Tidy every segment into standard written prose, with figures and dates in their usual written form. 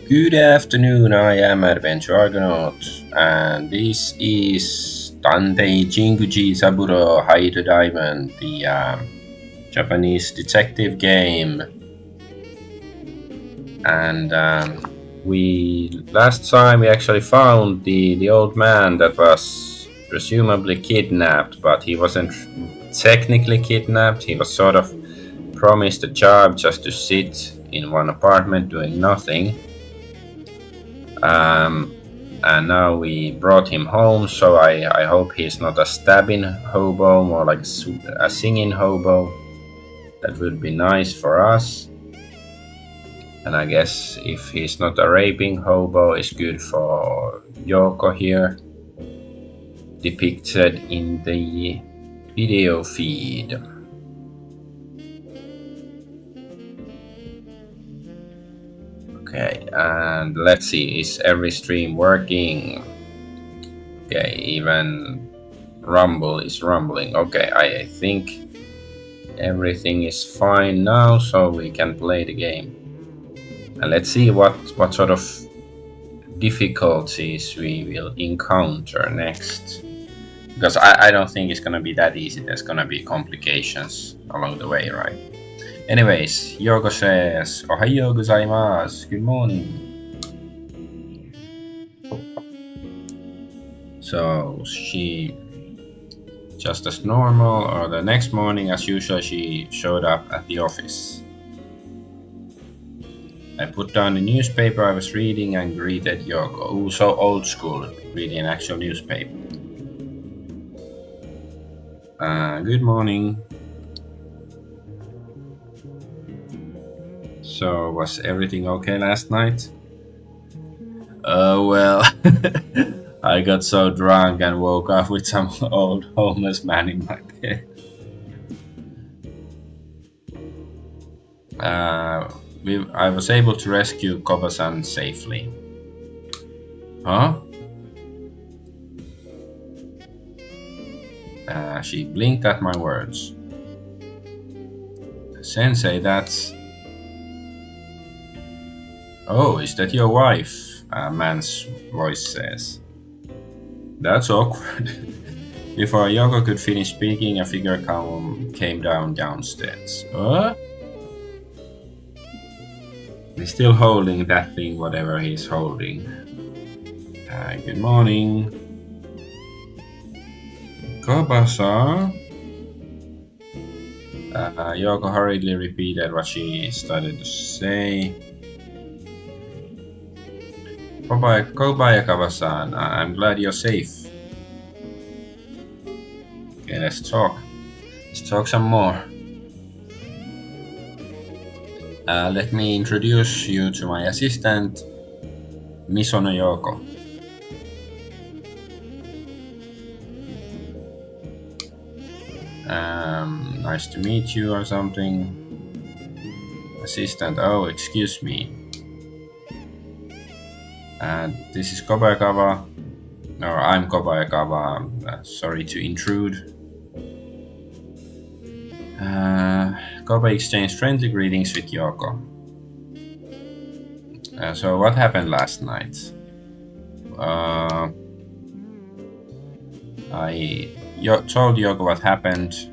Good afternoon, I am Adventure Argonaut, and this is Tantei Jinguji Saburo Hide the Diamond, the Japanese detective game. And last time we actually found the old man that was presumably kidnapped, but he wasn't technically kidnapped. He was sort of promised a job just to sit in one apartment doing nothing. And now we brought him home, so I hope he's not a stabbing hobo, more like a singing hobo. That would be nice for us. And I guess if he's not a raping hobo, it's good for Yoko here, depicted in the video feed. Okay, and let's see, is every stream working? Okay, even Rumble is rumbling. Okay, I think everything is fine now, so we can play the game. And let's see what sort of difficulties we will encounter next. Because I don't think it's gonna be that easy. There's gonna be complications along the way, right? Anyways, Yoko says, Ohayo gozaimasu, good morning. So she, just as normal, or the next morning as usual, she showed up at the office. I put down the newspaper I was reading and greeted Yoko. Ooh, so old school, reading an actual newspaper. Good morning. So, was everything okay last night? Well, I got so drunk and woke up with some old homeless man in my bed. I was able to rescue Koba-san safely. Huh? She blinked at my words. Sensei, that's... Oh, is that your wife? A man's voice says. That's awkward. Before Yoko could finish speaking, a figure came downstairs. What? He's still holding that thing, whatever he's holding. Good morning. Koba-san? Yoko hurriedly repeated what she started to say. Kobayakawa-san, I'm glad you're safe. Okay, let's talk. Let's talk some more. Let me introduce you to my assistant, Misono Yoko. Nice to meet you or something. Assistant, oh, excuse me. This is Kobayakawa. Or I'm Kobayakawa. Sorry to intrude. Koba exchanged friendly greetings with Yoko. So what happened last night? I told Yoko what happened.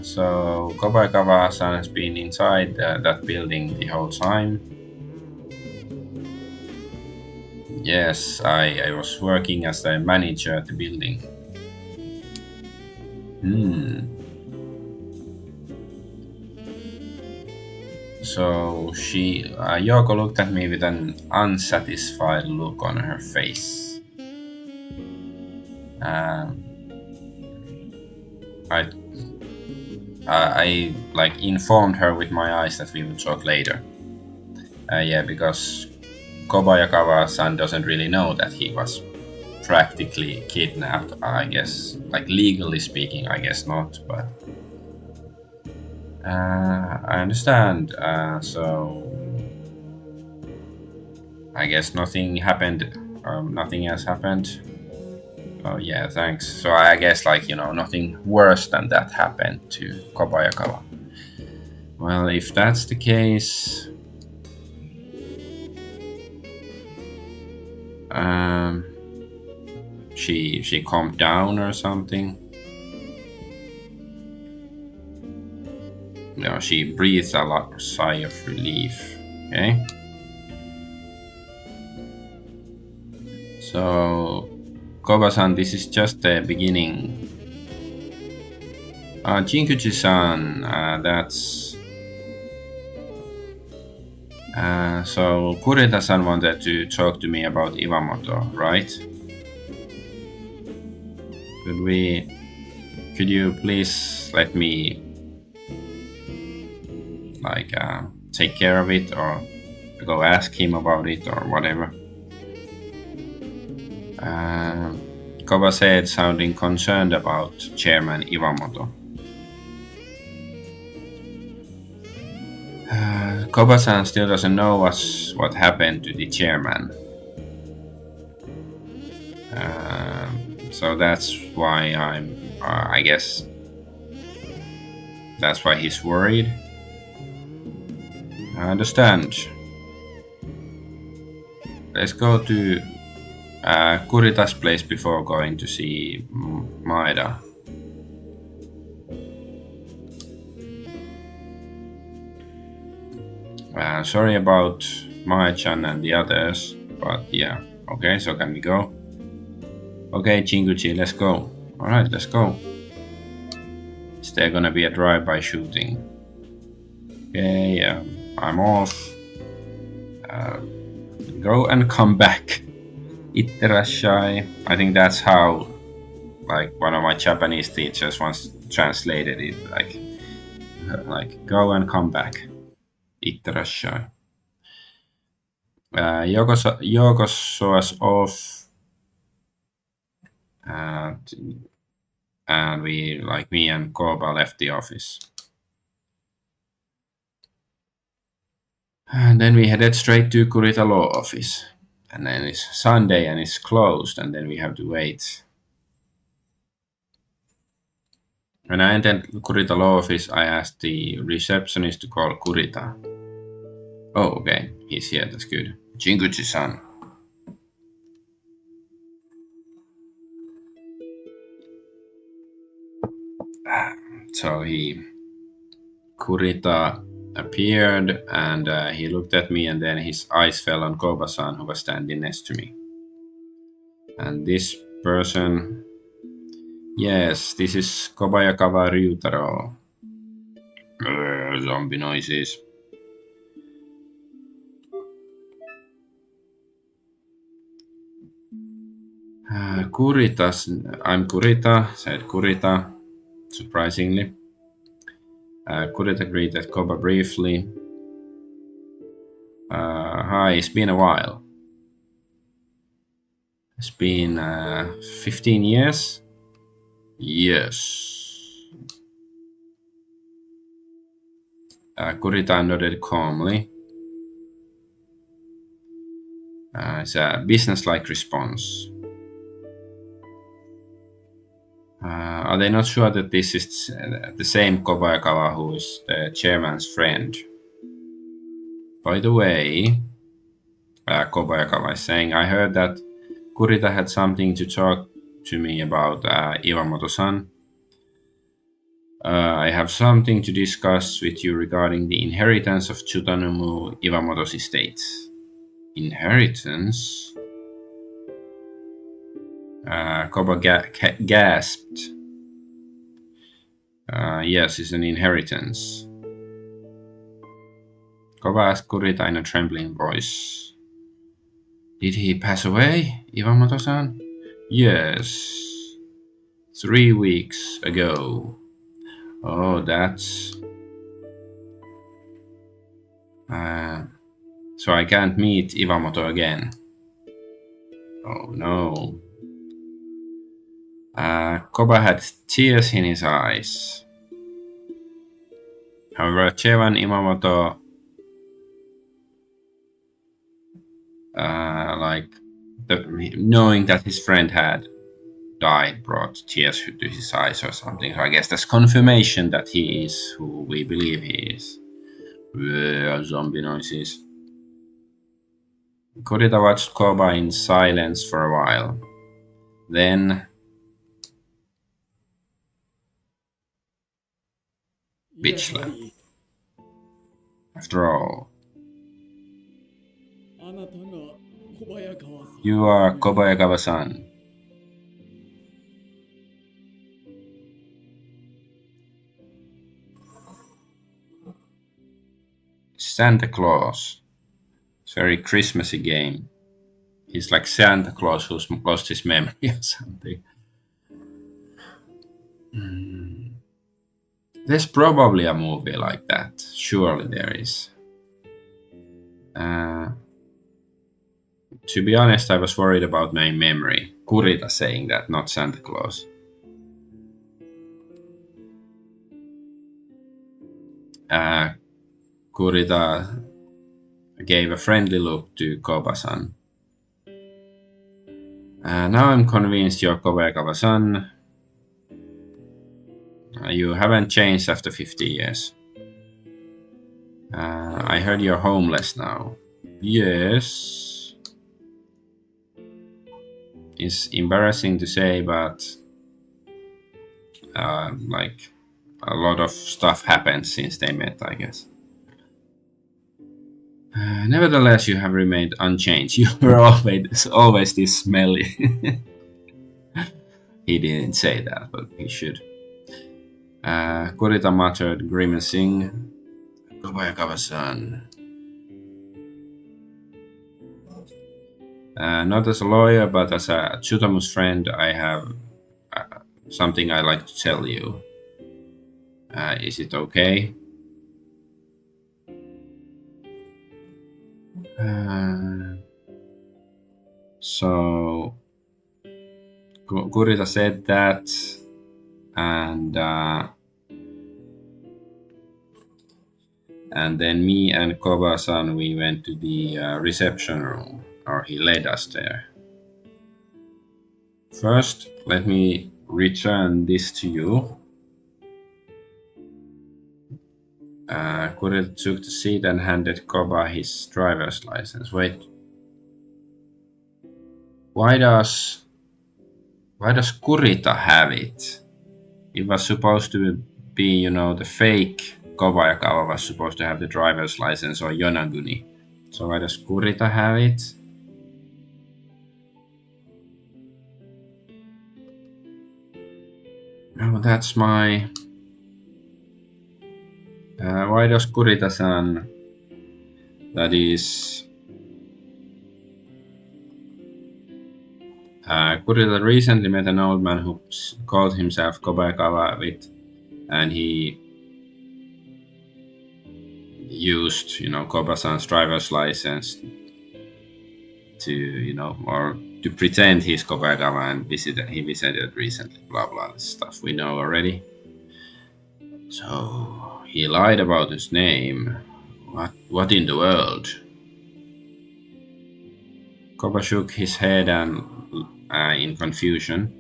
So Kobayakawa-san has been inside that building the whole time. Yes, I was working as a manager at the building. So Yoko looked at me with an unsatisfied look on her face. I like informed her with my eyes that we would talk later. Yeah, because Kobayakawa-san doesn't really know that he was practically kidnapped, I guess. Like legally speaking, I guess not, but I understand. So I guess nothing happened. Nothing else happened. Oh yeah, thanks. So I guess, like, nothing worse than that happened to Kobayakawa. Well, if that's the case, um, she calmed down or something. No, she breathes a lot, sigh of relief. Okay. So, Koba-san, this is just the beginning. Jinguji-san, that's... so Kureta-san wanted to talk to me about Iwamoto, right? Could you please let me like take care of it, or go ask him about it, or whatever? Koba said, sounding concerned about Chairman Iwamoto. Koba-san still doesn't know what happened to the chairman. So that's why I guess that's why he's worried. I understand. Let's go to Kurita's place before going to see Maeda. Sorry about Mae-chan and the others, but yeah. Okay, so can we go? Okay, Jinguji, let's go. Alright, let's go. Is there gonna be a drive-by shooting? Okay, I'm off. Go and come back. Itterashai. I think that's how, like, one of my Japanese teachers once translated it, like go and come back. Itterashai. Yoko saw us off, and we, like me and Koba, left the office. And then we headed straight to Kurita Law Office. And then it's Sunday and it's closed, and then we have to wait. When I entered Kurita Law Office, I asked the receptionist to call Kurita. Oh, okay, he's here, that's good. Jinguji-san. So Kurita appeared, and he looked at me, and then his eyes fell on Koba-san, who was standing next to me. And this person... Yes, this is Kobayakawa Ryutaro. Zombie noises. I'm Kurita, said Kurita, surprisingly. Kurita greeted Koba briefly. Hi, it's been a while. It's been 15 years? Yes. Kurita nodded calmly. It's a business-like response. Are they not sure that this is the same Kobayakawa who is the chairman's friend? By the way, Kobayakawa is saying, I heard that Kurita had something to talk to me about Iwamoto-san. I have something to discuss with you regarding the inheritance of Chutanomu Iwamoto's estate. Inheritance? Koba gasped. Yes, it's an inheritance. Koba asked Kurita in a trembling voice. Did he pass away, Iwamoto-san? Yes. 3 weeks ago. Oh, that's... so I can't meet Iwamoto again. Oh no. Koba had tears in his eyes. However, Chairman Iwamoto, knowing that his friend had died, brought tears to his eyes or something. So I guess that's confirmation that he is who we believe he is. Zombie noises. Kurita watched Koba in silence for a while. Then, Bitchla. After all, you are Kobayakawa-san. Santa Claus. It's a very Christmassy game. He's like Santa Claus who's lost his memory or something. There's probably a movie like that. Surely there is. To be honest, I was worried about my memory. Kurita saying that, not Santa Claus. Kurita gave a friendly look to Koba-san. Now I'm convinced you're Kobayakawa-san. You haven't changed after 50 years. I heard you're homeless now. Yes. It's embarrassing to say, but like a lot of stuff happened since they met, I guess. Nevertheless, you have remained unchanged. You were always this smelly. He didn't say that, but he should. Kurita muttered, grimacing. Kobayakawa-san. Not as a lawyer, but as a Tsutomu's friend, I have something I'd like to tell you. Is it okay? So Kurita said that, and then me and Koba-san, we went to the reception room, or he led us there. First, let me return this to you. Kurita took the seat and handed Koba his driver's license. Wait. Why does Kurita have it? It was supposed to be, the fake Kobayakawa was supposed to have the driver's license, or Yonaguni. So why does Kurita have it? Oh, that's my... why does Kurita-san... That is... Kurita recently met an old man who called himself Kobayakawa and he used, Koba-san's driver's license to, or to pretend he's Kobayakawa and he visited recently, blah blah stuff we know already. So he lied about his name. What in the world? Koba shook his head and in confusion.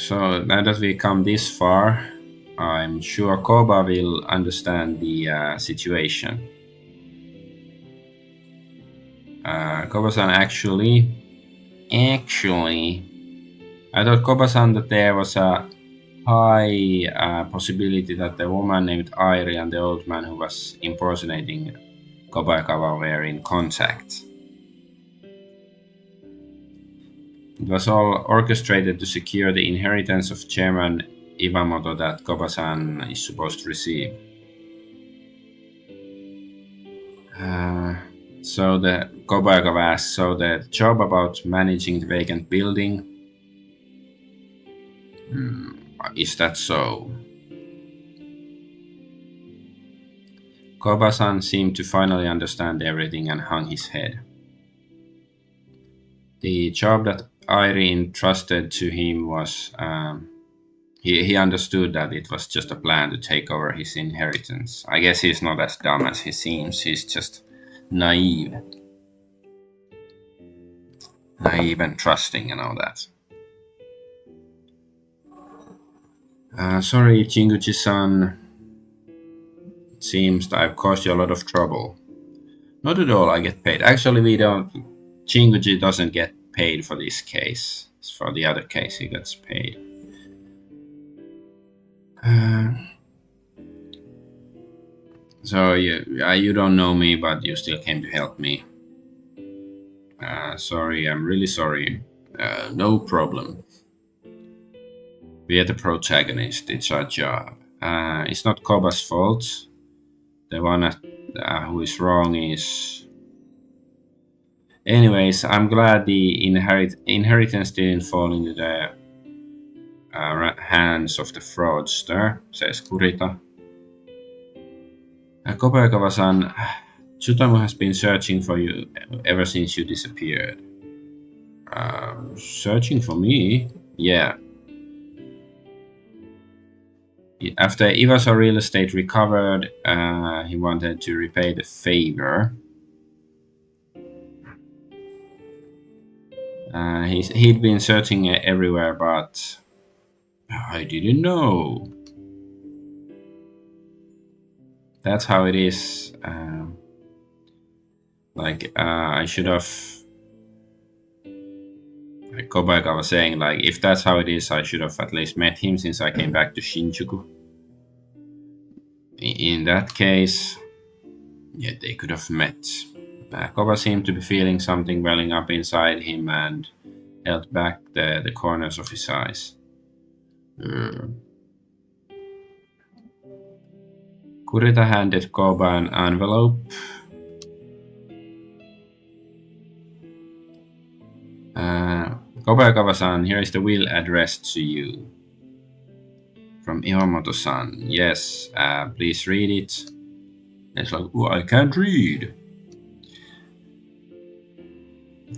So now that we come this far, I'm sure Koba will understand the situation. Koba-san, actually, I thought Koba-san that there was a high possibility that the woman named Airi and the old man who was impersonating Kobayakawa were in contact. It was all orchestrated to secure the inheritance of Chairman Iwamoto that Koba-san is supposed to receive. So the Kobayakawa asked, so the job about managing the vacant building, is that so? Koba-san seemed to finally understand everything and hung his head. The job that Airi entrusted to him was, he understood that it was just a plan to take over his inheritance. I guess he's not as dumb as he seems, he's just naive and trusting and all that. Sorry, Jinguji-san. It seems that I've caused you a lot of trouble. Not at all, I get paid. Actually, we don't. Jinguji doesn't get paid for this case. It's for the other case he gets paid. Uh, so you don't know me, but you still came to help me. Sorry, I'm really sorry. No problem. We are the protagonist. It's our job. It's not Koba's fault. The one who is wrong is. Anyways, I'm glad the inheritance didn't fall into the hands of the fraudster, says Kurita. Kobayakawa-san, Tsutamu has been searching for you ever since you disappeared. Searching for me? Yeah. After Iwasa Real Estate recovered, he wanted to repay the favor. He'd been searching everywhere, but I didn't know. That's how it is. I should have. Like Kobayaka was saying, like if that's how it is, I should have at least met him since I came back to Shinjuku. In that case, yeah, they could have met. Koba seemed to be feeling something welling up inside him and held back the corners of his eyes. Kurita handed Koba an envelope. Kobayakawa-san, here is the will addressed to you. From Iwamoto-san. Yes, please read it. It's like, oh, I can't read.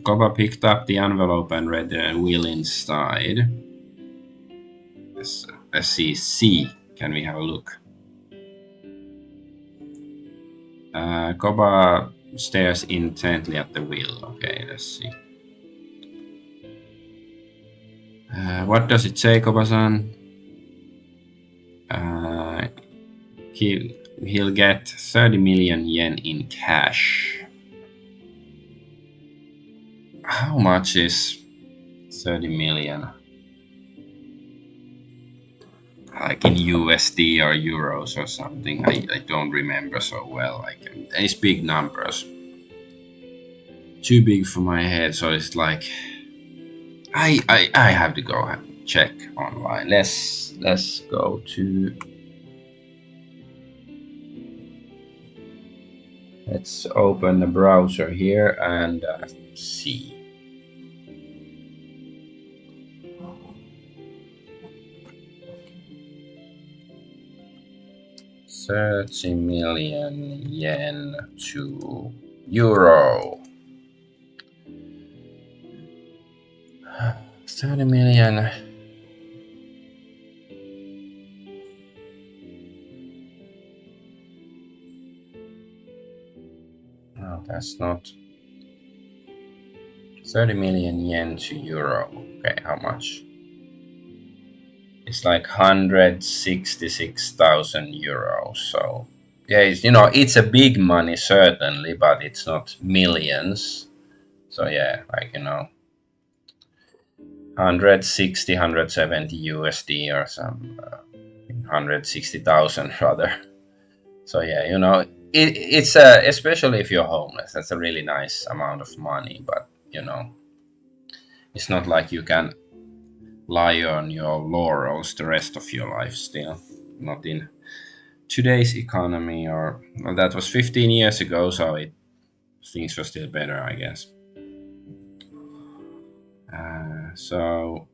Koba picked up the envelope and read the will inside. Let's see. C. Can we have a look? Koba stares intently at the will. Okay, let's see. What does it say, Koba-san? He'll get 30 million yen in cash. How much is 30 million? Like in USD or euros or something. I don't remember so well. It's big numbers. Too big for my head, so it's like I have to go and check online. Let's go to. Let's open the browser here and see. 30 million yen to euro. 30 million. No, that's not. 30 million yen to euro. Okay, how much? It's like 166,000 euros. So, yeah, it's a big money, certainly, but it's not millions. So, yeah, 160, 170 USD or some 160,000 rather. So, yeah, it's especially if you're homeless, that's a really nice amount of money, but, it's not like you can lie on your laurels the rest of your life still. Not in today's economy, or well, that was 15 years ago, so things were still better, I guess. So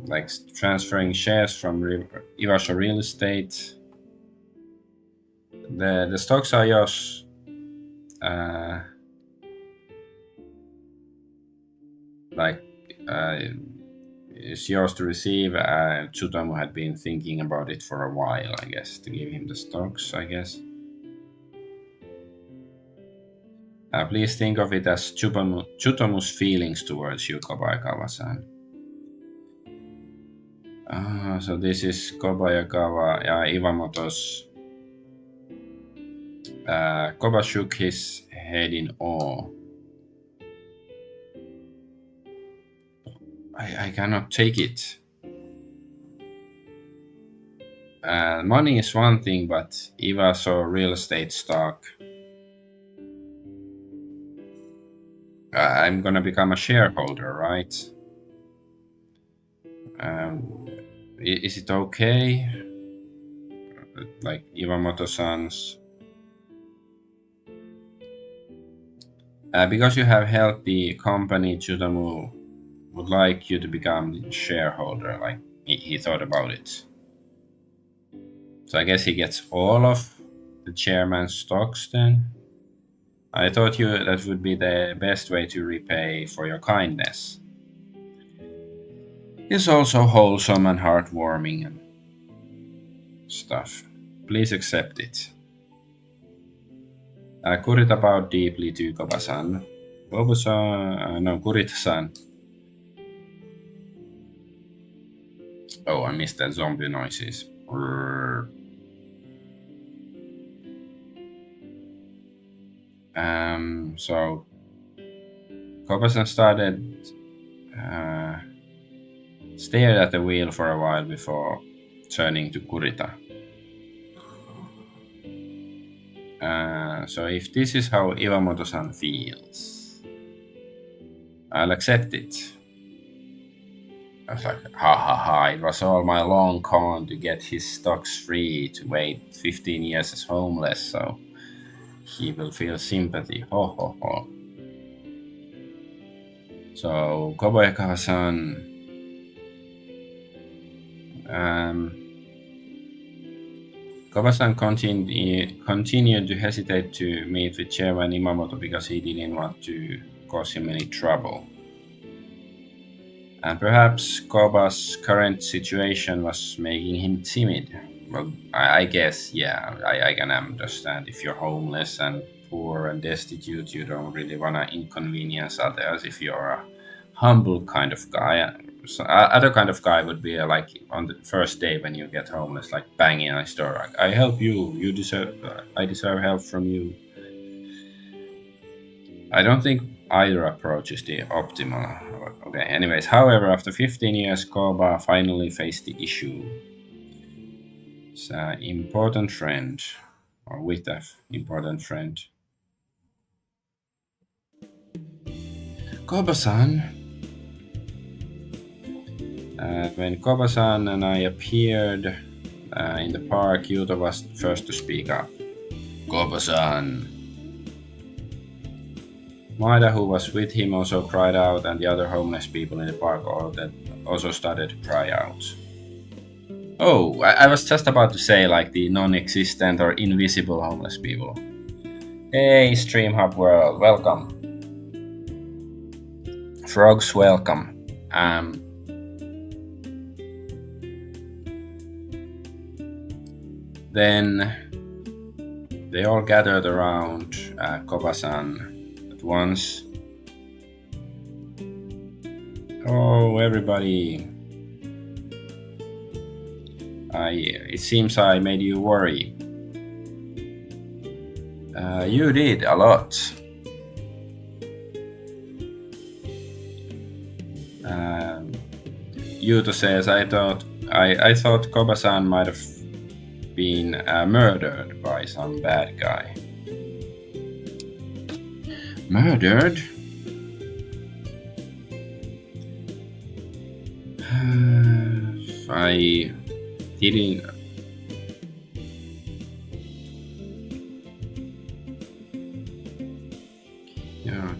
like transferring shares from Iwasho Real Estate. The stocks are yours. Like it's yours to receive. Tsutamu had been thinking about it for a while, I guess, to give him the stocks, I guess. Please think of it as Chutomu's feelings towards you, Kobayakawa-san. So this is Kobayakawa Iwamoto's. Koba shook his head in awe. I cannot take it. Money is one thing, but Iwa saw real estate stock. I'm gonna become a shareholder, right? Is it okay? Like Iwamoto-san's. Because you have helped the company, Chutomu would like you to become the shareholder. Like he thought about it. So I guess he gets all of the chairman's stocks then. I thought that would be the best way to repay for your kindness. It's also wholesome and heartwarming and stuff. Please accept it. Kurita bowed deeply to Koba-san. No, Kurita-san. Oh, I missed that zombie noises. So Koba-san stared at the wheel for a while before turning to Kurita. So if this is how Iwamoto-san feels, I'll accept it. I was like, ha ha ha, it was all my long con to get his stocks free, to wait 15 years as homeless, so he will feel sympathy. Ho ho ho. So Kobayakawa-san Koba-san continued to hesitate to meet with Chairman Imamoto because he didn't want to cause him any trouble. And perhaps Koba's current situation was making him timid. Well, I guess, yeah, I can understand. If you're homeless and poor and destitute, you don't really want to inconvenience others. If you're a humble kind of guy, so other kind of guy would be like on the first day when you get homeless, like banging on his door, like, I help you, I deserve help from you. I don't think either approach is the optimal. Okay, anyways, however, after 15 years, Koba finally faced the issue. It's an important friend, or with an important friend. Koba-san. When Koba-san and I appeared in the park, Yuto was first to speak up. Koba-san. Maida, who was with him, also cried out, and the other homeless people in the park also started to cry out. Oh, I was just about to say, like, the non-existent or invisible homeless people. Hey, StreamHub World, welcome. Frogs, welcome. Then they all gathered around Koba-san at once. Oh, everybody. It seems I made you worry. You did a lot. Yuto says, I thought Koba-san might have been murdered by some bad guy. Murdered? I didn't. Yeah.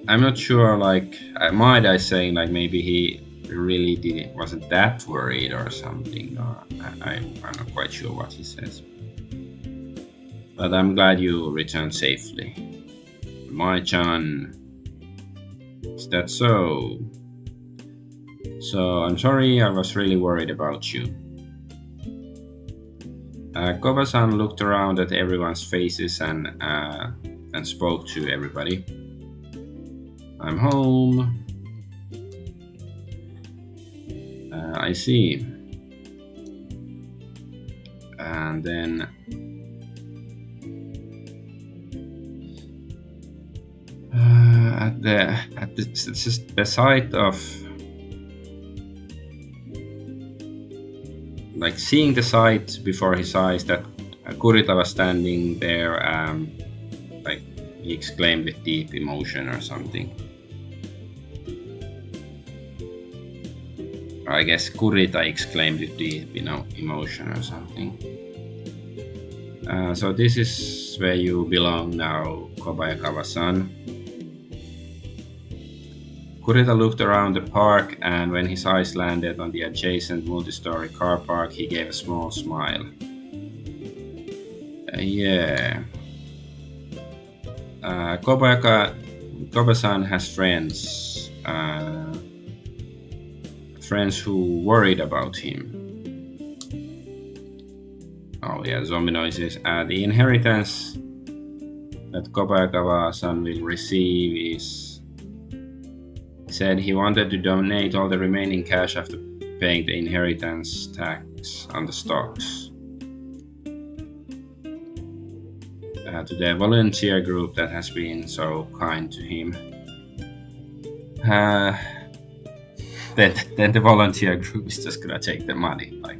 I'm not sure. Like, might I saying like maybe he really wasn't that worried or something. Or I'm not quite sure what he says. But I'm glad you returned safely. Mai-chan, is that so? So I'm sorry, I was really worried about you. Koba-san looked around at everyone's faces and spoke to everybody. I'm home. I see. And then at the sight of, like, seeing the sight before his eyes that Kurita was standing there, like, he exclaimed with deep emotion or something. I guess Kurita exclaimed with deep, emotion or something. So this is where you belong now, Kobayakawa-san. Kurita looked around the park, and when his eyes landed on the adjacent multi-story car park, he gave a small smile. Yeah. Koba-san has friends. Friends who worried about him. Oh yeah, zombie noises. The inheritance that Kobayakawa-san will receive is... said he wanted to donate all the remaining cash after paying the inheritance tax on the stocks to the volunteer group that has been so kind to him. Then the volunteer group is just gonna take the money. Like,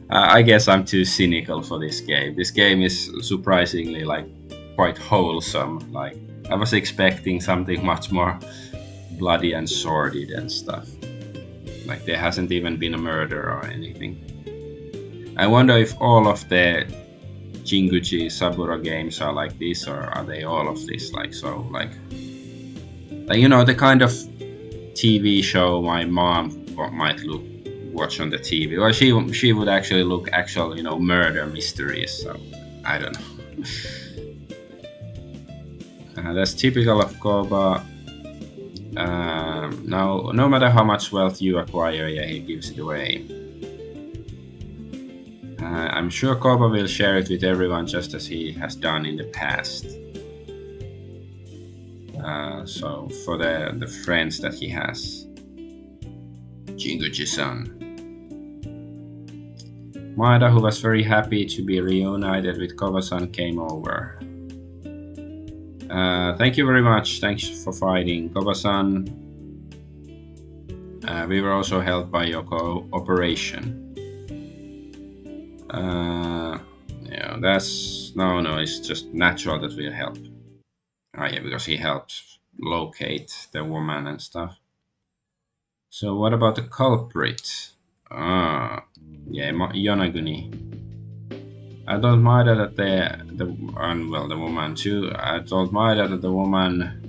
I guess I'm too cynical for this game. This game is surprisingly, like, quite wholesome. Like, I was expecting something much more bloody and sordid and stuff. Like, there hasn't even been a murder or anything. I wonder if all of the Jinguji Saburo games are like this, or are they all of this? Like, so, like the kind of TV show my mom might watch on the TV. Well, she would actually look actual, murder mysteries. So I don't know. That's typical of Koba. Now, no matter how much wealth you acquire, yeah, he gives it away. I'm sure Koba will share it with everyone just as he has done in the past. So for the friends that he has. Jinguji-san. Maeda, who was very happy to be reunited with Koba-san, came over. Thank you very much. Thanks for fighting, Koba-san. We were also helped by your cooperation. That's no, it's just natural that we'll help. Yeah, because he helped locate the woman and stuff. So what about the culprit? Yeah, Yonaguni. I told Maeda that the woman too. I told Maeda that the woman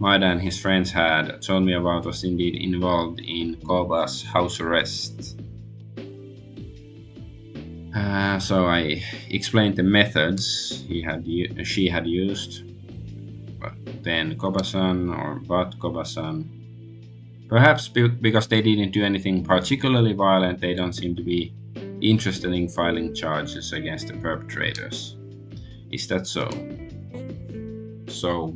Maeda and his friends had told me about was indeed involved in Koba's house arrest. So I explained the methods she had used. But then Koba-san, perhaps because they didn't do anything particularly violent, they don't seem to be interested in filing charges against the perpetrators. Is that so? So,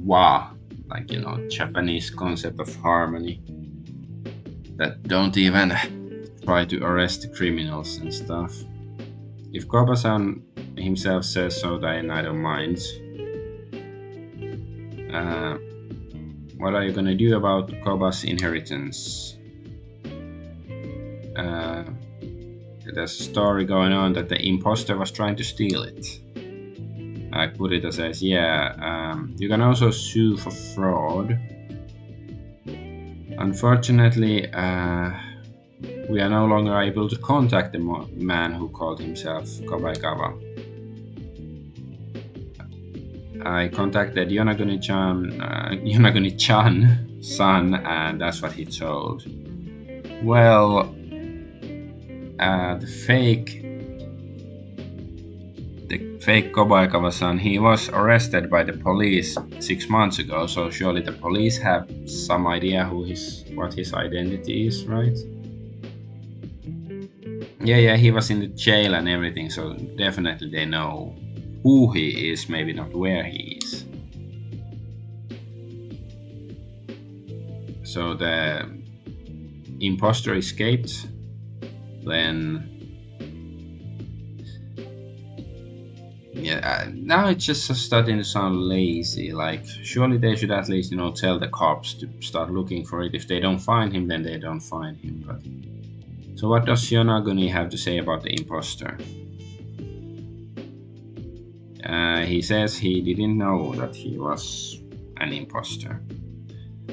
like, Japanese concept of harmony that don't even try to arrest the criminals and stuff. If Koba-san himself says so, then I don't mind. What are you gonna do about Koba's inheritance? There's a story going on that the imposter was trying to steal it. Kurita says, yeah, you can also sue for fraud. Unfortunately, we are no longer able to contact the man who called himself Kobayakawa. I contacted Yonaguni-chan's son, and that's what he told. Well, the fake Kobayakawa-san, he was arrested by the police 6 months ago, so surely the police have some idea what his identity is, right? Yeah, he was in the jail and everything, so definitely they know who he is, maybe not where he is. So the imposter escaped, then yeah, now it's just starting to sound lazy. Like, surely they should at least, tell the cops to start looking for it. If they don't find him, then they don't find him. But so what does Yonaguni have to say about the imposter? He says he didn't know that he was an imposter.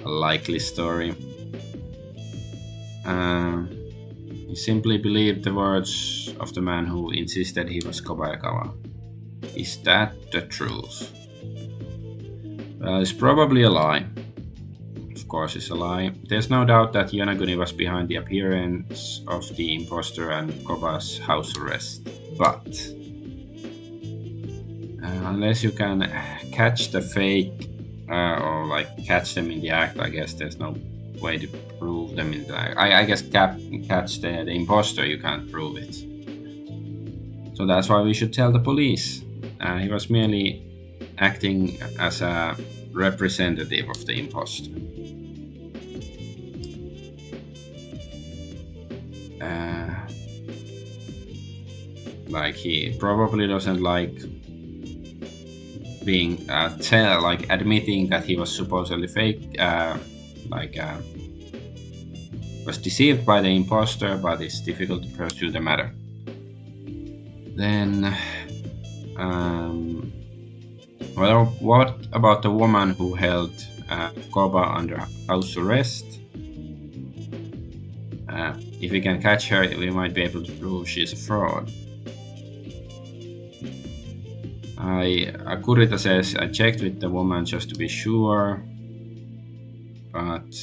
A likely story. He simply believed the words of the man who insisted he was Kobayakawa. Is that the truth? Well, it's probably a lie. Of course it's a lie. There's no doubt that Yonaguni was behind the appearance of the imposter and Koba's house arrest. But unless you can catch the fake or like catch them in the act, I guess there's no way to prove them in the act. I guess catch the imposter, you can't prove it. So that's why we should tell the police. He was merely acting as a representative of the imposter. Like, he probably doesn't like being admitting that he was supposedly fake, was deceived by the imposter, but it's difficult to pursue the matter. Then, well, what about the woman who held Koba under house arrest? If we can catch her, we might be able to prove she's a fraud. Kurita says, I checked with the woman just to be sure, but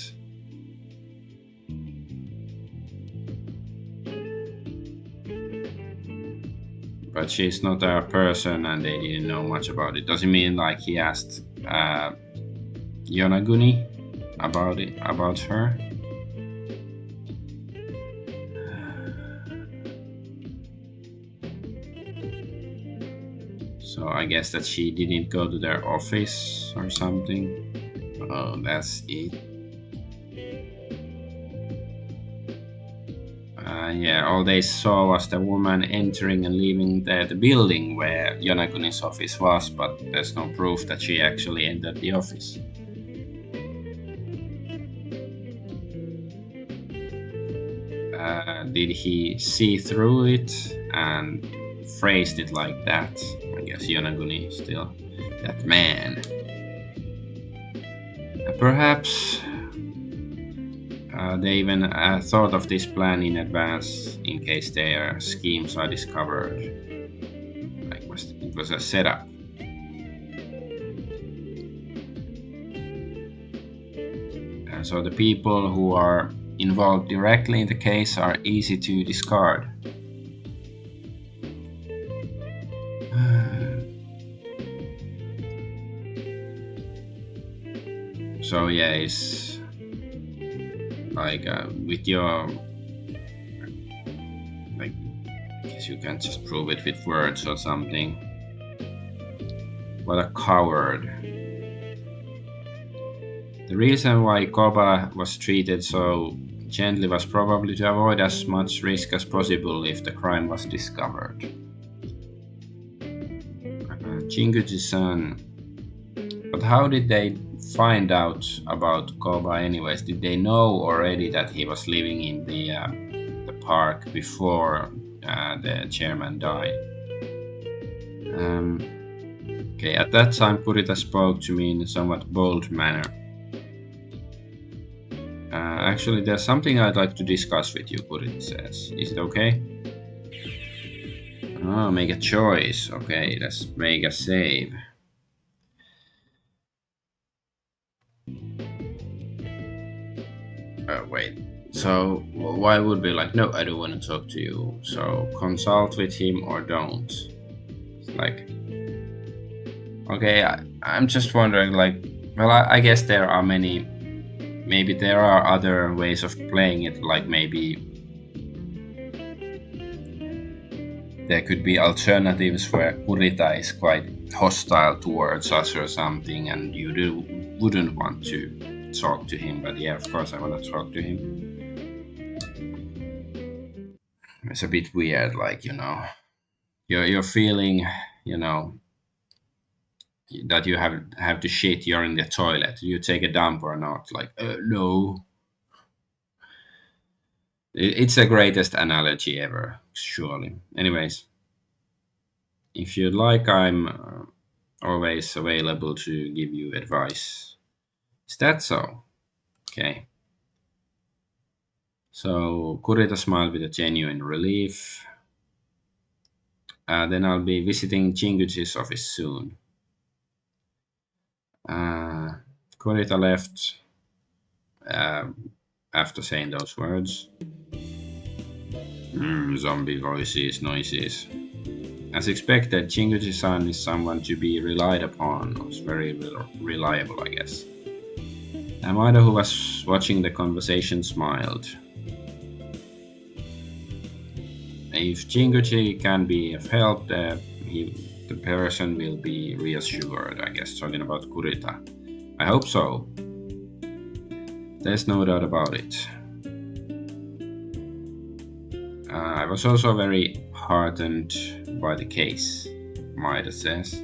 she's not a person and they didn't know much about it. Doesn't mean like he asked Yonaguni about her. So I guess that she didn't go to their office or something. Oh, that's it. Yeah, all they saw was the woman entering and leaving the building where Yonaguni's office was, but there's no proof that she actually entered the office. Did he see through it and phrased it like that? I guess Yonaguni is still that man. Perhaps they even thought of this plan in advance in case their schemes are discovered. Like, it was a setup. And so the people who are involved directly in the case are easy to discard. So yeah, it's like with your, like, I guess you can't just prove it with words or something. What a coward. The reason why Koba was treated so gently was probably to avoid as much risk as possible if the crime was discovered. Jinguji-san. But how did they find out about Koba anyways? Did they know already that he was living in the park before the chairman died? Okay, at that time Kurita spoke to me in a somewhat bold manner. Actually, there's something I'd like to discuss with you, Kurita says. Is it okay? Oh, make a choice. Okay, let's make a save. Wait. So why would be like, no, I don't want to talk to you. So consult with him or don't. It's like, okay, I'm just wondering, like, well, I guess there are many. Maybe there are other ways of playing it, like maybe there could be alternatives where Kurita is quite hostile towards us or something, and wouldn't want to talk to him. But yeah, of course, I want to talk to him. It's a bit weird, like you're feeling, you know, that you have to shit. You're in the toilet. You take a dump or not? Like, no. It's the greatest analogy ever, surely. Anyways, if you'd like, I'm always available to give you advice. Is that so? Okay. So Kurita smiled with a genuine relief. Then I'll be visiting Jinguji's office soon. Kurita left uh, after saying those words. Zombie voices, noises. As expected, Jinguji-san is someone to be relied upon. It's very reliable, I guess. Amada, who was watching the conversation, smiled. If Jinguji can be of help, the person will be reassured, I guess, talking about Kurita. I hope so. There's no doubt about it. I was also very heartened by the case, Maeda says.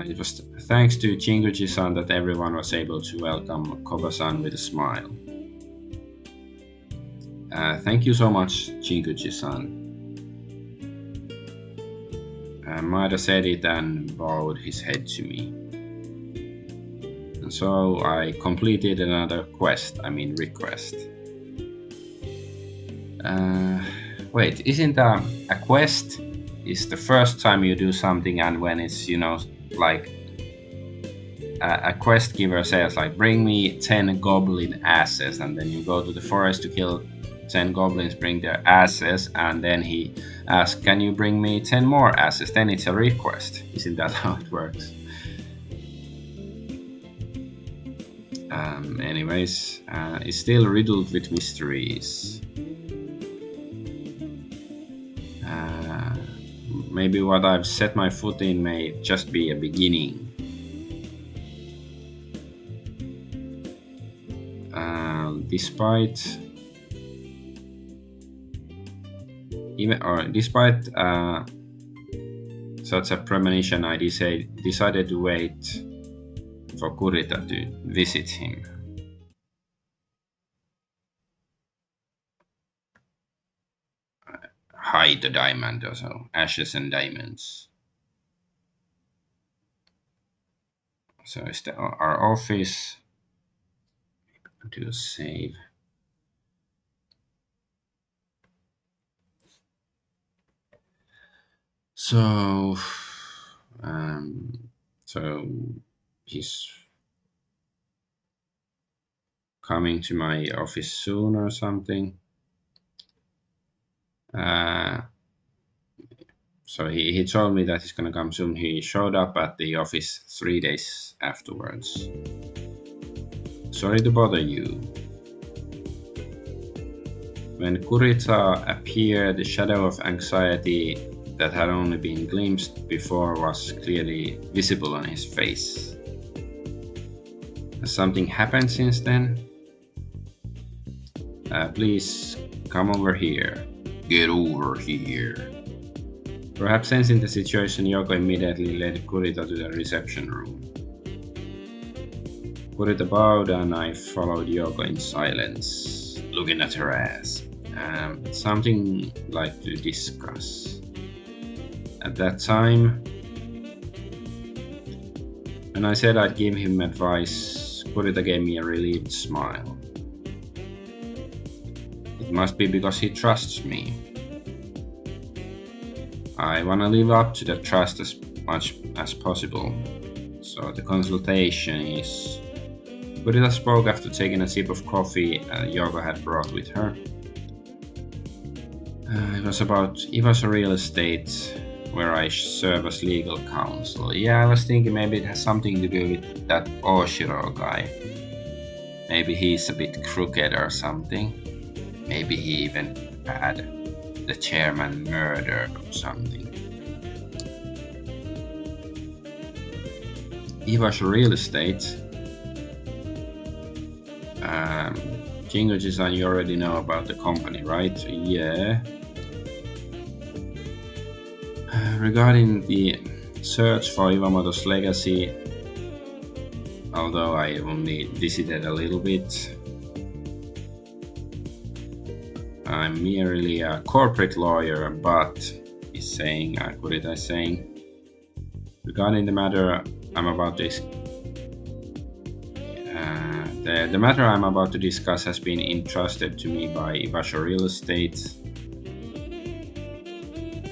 It was thanks to Jinguji-san that everyone was able to welcome Koba-san with a smile. Thank you so much, Jinguji-san. Maeda said it and bowed his head to me. And so I completed another request. Wait, isn't a quest is the first time you do something, and when it's, like a quest giver says, like, bring me 10 goblin asses, and then you go to the forest to kill 10 goblins, bring their asses, and then he asks, can you bring me 10 more asses? Then it's a request. Isn't that how it works? Anyways, it's still riddled with mysteries. Maybe what I've set my foot in may just be a beginning. Despite such a premonition, I decided to wait for Kurita to visit him. Hide the diamond, or so. Ashes and diamonds. So it's our office. Do a save. So he's coming to my office soon or something. So he told me that he's gonna come soon. He showed up at the office 3 days afterwards. Sorry to bother you. When Kurita appeared, the shadow of anxiety that had only been glimpsed before was clearly visible on his face. Has something happened since then? Please come over here. Get over here. Perhaps sensing the situation, Yoko immediately led Kurita to the reception room. Kurita bowed and I followed Yoko in silence, looking at her ass. Something like to discuss. At that time, when I said I'd give him advice, Kurita gave me a relieved smile. It must be because he trusts me. I want to live up to that trust as much as possible. So the consultation is... Kurita spoke after taking a sip of coffee Yoko had brought with her. It was about Iwa's real estate, where I serve as legal counsel. Yeah, I was thinking maybe it has something to do with that Oshiro guy. Maybe he's a bit crooked or something. Maybe he even bad. the chairman murdered or something. Iwash Real Estate. Jinguji-san, you already know about the company, right? Yeah. Regarding the search for Iwamoto's legacy, although I only visited a little bit, I'm merely a corporate lawyer, but he's saying, Kurita is saying, regarding the matter I'm about to the matter I'm about to discuss has been entrusted to me by Iwasho Real Estate.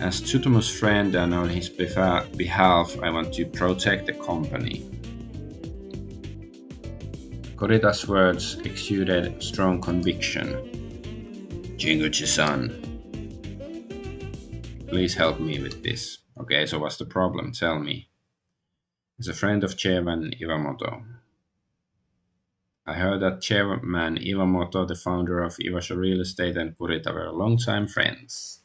As Tsutomu's friend and on his behalf, I want to protect the company. Kurita's words exuded strong conviction. Jinguji-san, please help me with this. Okay, so what's the problem? Tell me. As a friend of Chairman Iwamoto, I heard that Chairman Iwamoto, the founder of Iwasho Real Estate, and Kurita were longtime friends.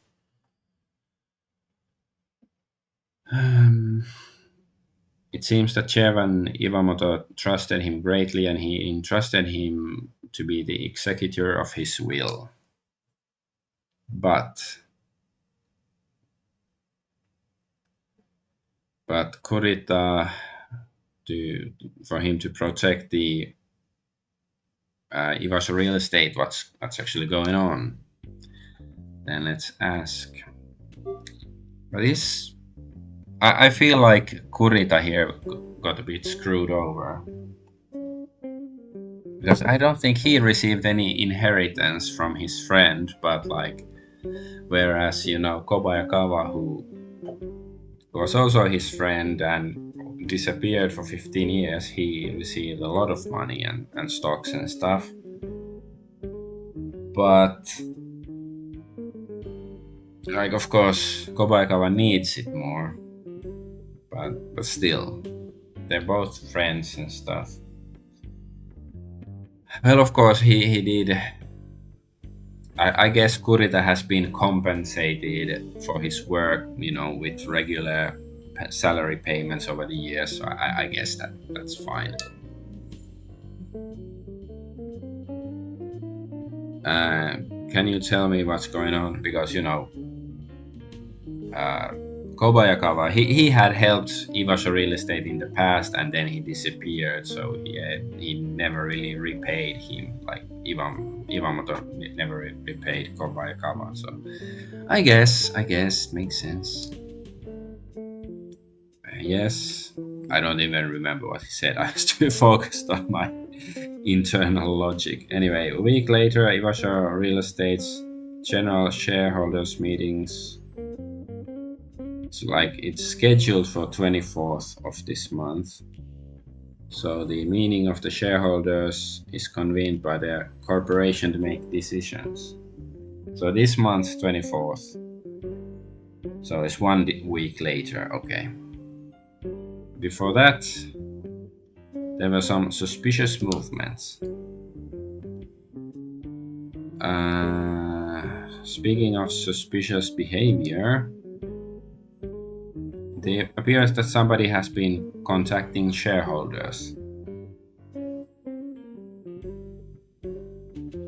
It seems that Chairman Iwamoto trusted him greatly, and he entrusted him to be the executor of his will. But Kurita, for him to protect the Iwasho Real Estate, what's actually going on? Then let's ask. But I feel like Kurita here got a bit screwed over. Because I don't think he received any inheritance from his friend, but whereas, Kobayakawa, who was also his friend and disappeared for 15 years, he received a lot of money and stocks and stuff. But, of course, Kobayakawa needs it more. But still, they're both friends and stuff. Well, of course, he did. I guess Kurita has been compensated for his work, with regular salary payments over the years. So I guess that's fine. Can you tell me what's going on? Because Kobayakawa, he had helped Iwasho Real Estate in the past, and then he disappeared, so he never really repaid him. Like Iwamoto never repaid Kobayakawa. So I guess makes sense. Yes, I don't even remember what he said. I was too focused on my internal logic. Anyway, a week later, Iwasho Real Estate's general shareholders meetings. It's scheduled for 24th of this month. So the meeting of the shareholders is convened by the corporation to make decisions. So this month, 24th. So it's 1 week later, okay. Before that, there were some suspicious movements. Speaking of suspicious behavior, it appears that somebody has been contacting shareholders.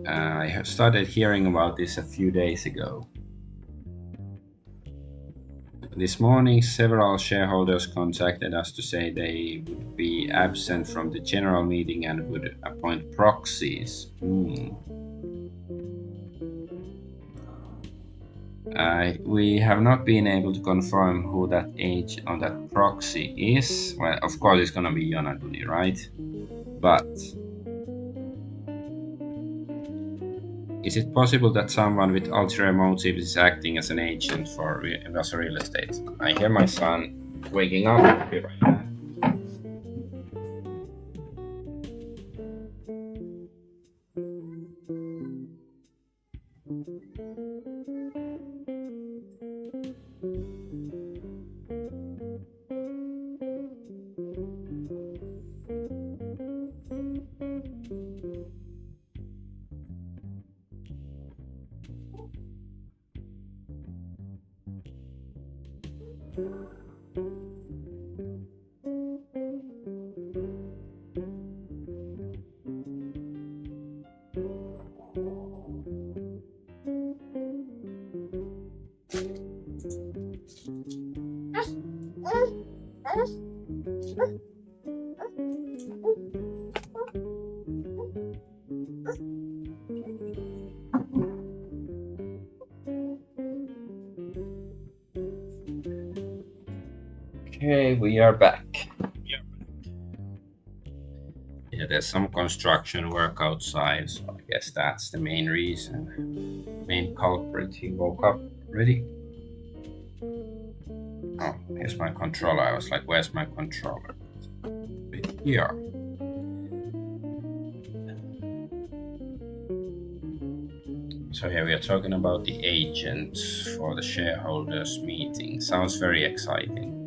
I have started hearing about this a few days ago. This morning, several shareholders contacted us to say they would be absent from the general meeting and would appoint proxies. We have not been able to confirm who that agent on that proxy is. Well, of course, it's gonna be Yonaguni, right? But is it possible that someone with ulterior motives is acting as an agent for Iwasho Real Estate? I hear my son waking up right now. Okay, we are back. Yeah, there's some construction work outside, so I guess that's the main reason. Main culprit. He woke up. Ready? Oh, here's my controller. I was like, where's my controller? Here. So yeah, we are talking about the agent for the shareholders meeting. Sounds very exciting.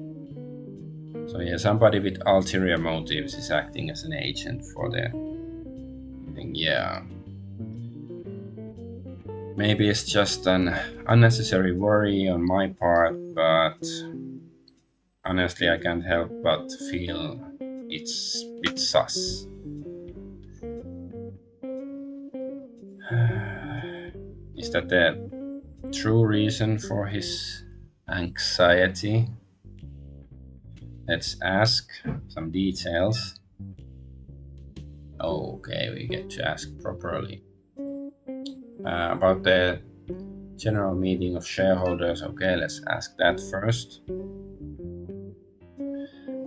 So yeah, somebody with ulterior motives is acting as an agent for the thing. Yeah. Maybe it's just an unnecessary worry on my part, but honestly I can't help but feel it's a bit sus. Is that the true reason for his anxiety? Let's ask some details. Okay, we get to ask properly. About the general meeting of shareholders. Okay, let's ask that first.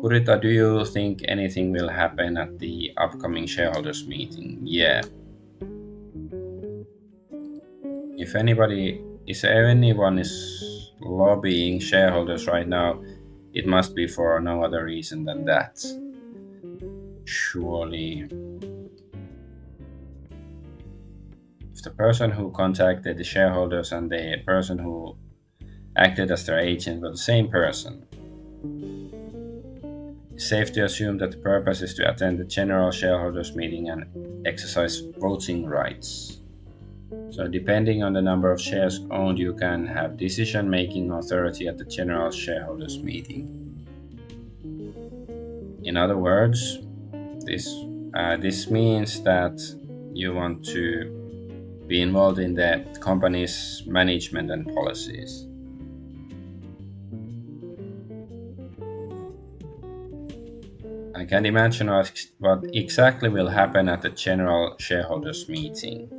Kurita, do you think anything will happen at the upcoming shareholders meeting? Yeah. If anyone is lobbying shareholders right now, it must be for no other reason than that. Surely. If the person who contacted the shareholders and the person who acted as their agent were the same person, it's safe to assume that the purpose is to attend the general shareholders meeting and exercise voting rights. So depending on the number of shares owned, you can have decision-making authority at the general shareholders meeting. In other words, this means that you want to be involved in the company's management and policies. I can't imagine what exactly will happen at the general shareholders meeting.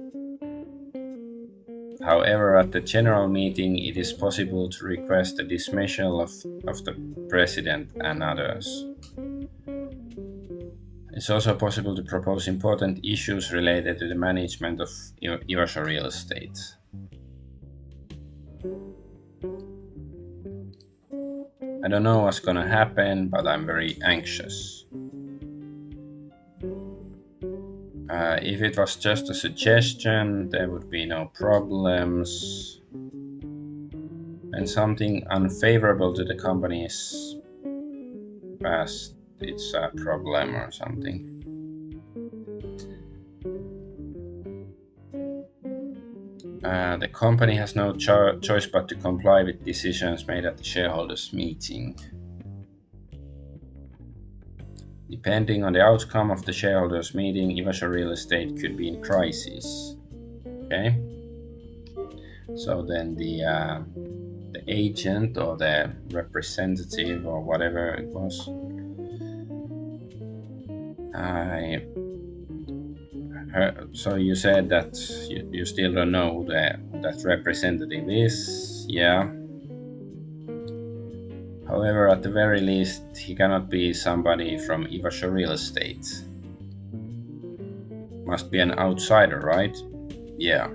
However, at the general meeting, it is possible to request the dismissal of the president and others. It's also possible to propose important issues related to the management of Ivasha real estate. I don't know what's gonna happen, but I'm very anxious. If it was just a suggestion, there would be no problems. When something unfavorable to the company is passed, it's a problem or something. The company has no choice but to comply with decisions made at the shareholders meeting. Depending on the outcome of the shareholders meeting, Ivasha real estate could be in crisis. Okay, so then the agent or the representative or whatever it was, so you said that you still don't know who that representative is. Yeah. However, at the very least, he cannot be somebody from Ivasha real estate. Must be an outsider, right? Yeah.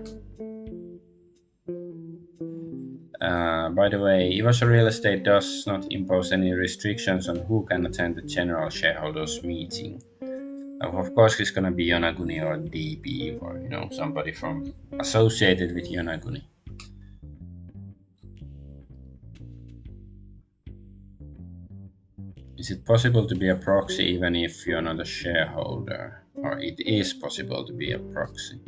By the way, Ivasha real estate does not impose any restrictions on who can attend the general shareholders meeting. Of course, it's gonna be Yonaguni or DB or somebody from associated with Yonaguni. Is it possible to be a proxy even if you're not a shareholder? Or it is possible to be a proxy?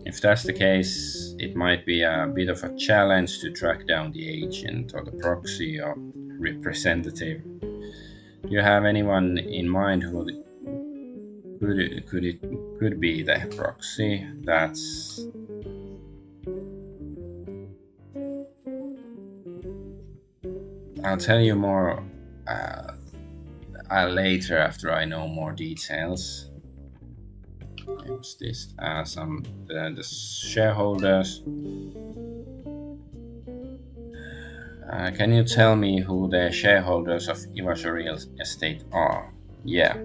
If that's the case, it might be a bit of a challenge to track down the agent or the proxy or representative. Do you have anyone in mind who could be the proxy? I'll tell you more later after I know more details. What's this? The shareholders. Can you tell me who the shareholders of Ivasho Real Estate are? Yeah.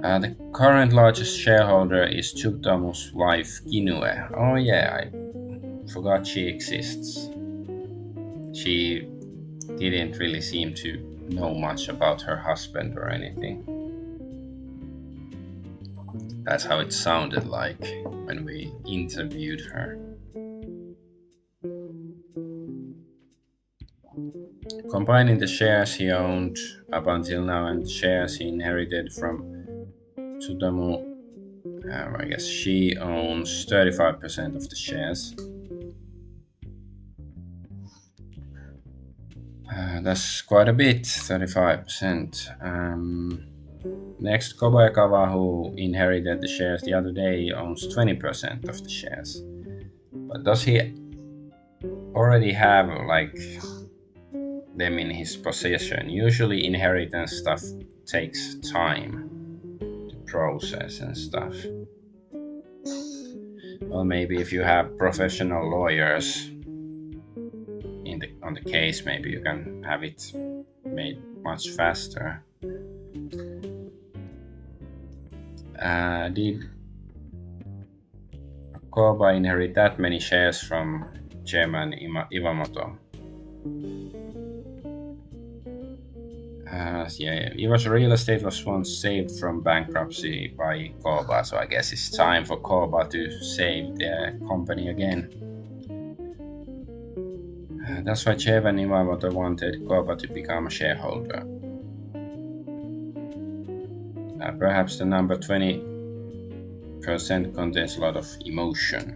The current largest shareholder is Tutamu's wife Kinue. Oh yeah, I forgot she exists. She didn't really seem to know much about her husband or anything. That's how it sounded like when we interviewed her. Combining the shares he owned up until now and the shares he inherited from Tutamu, I guess she owns 35% of the shares. That's quite a bit, 35%. Next, Kobayakawa, who inherited the shares the other day, owns 20% of the shares. But does he already have them in his possession? Usually inheritance stuff takes time to process and stuff. Well, maybe if you have professional lawyers on the case, maybe you can have it made much faster. Did Koba inherit that many shares from Chairman Iwamoto? Yeah, Ivasho Real Estate was once saved from bankruptcy by Koba, so I guess it's time for Koba to save the company again. That's why Chairman Iwamoto wanted Koba to become a shareholder. Perhaps the number 20% contains a lot of emotion.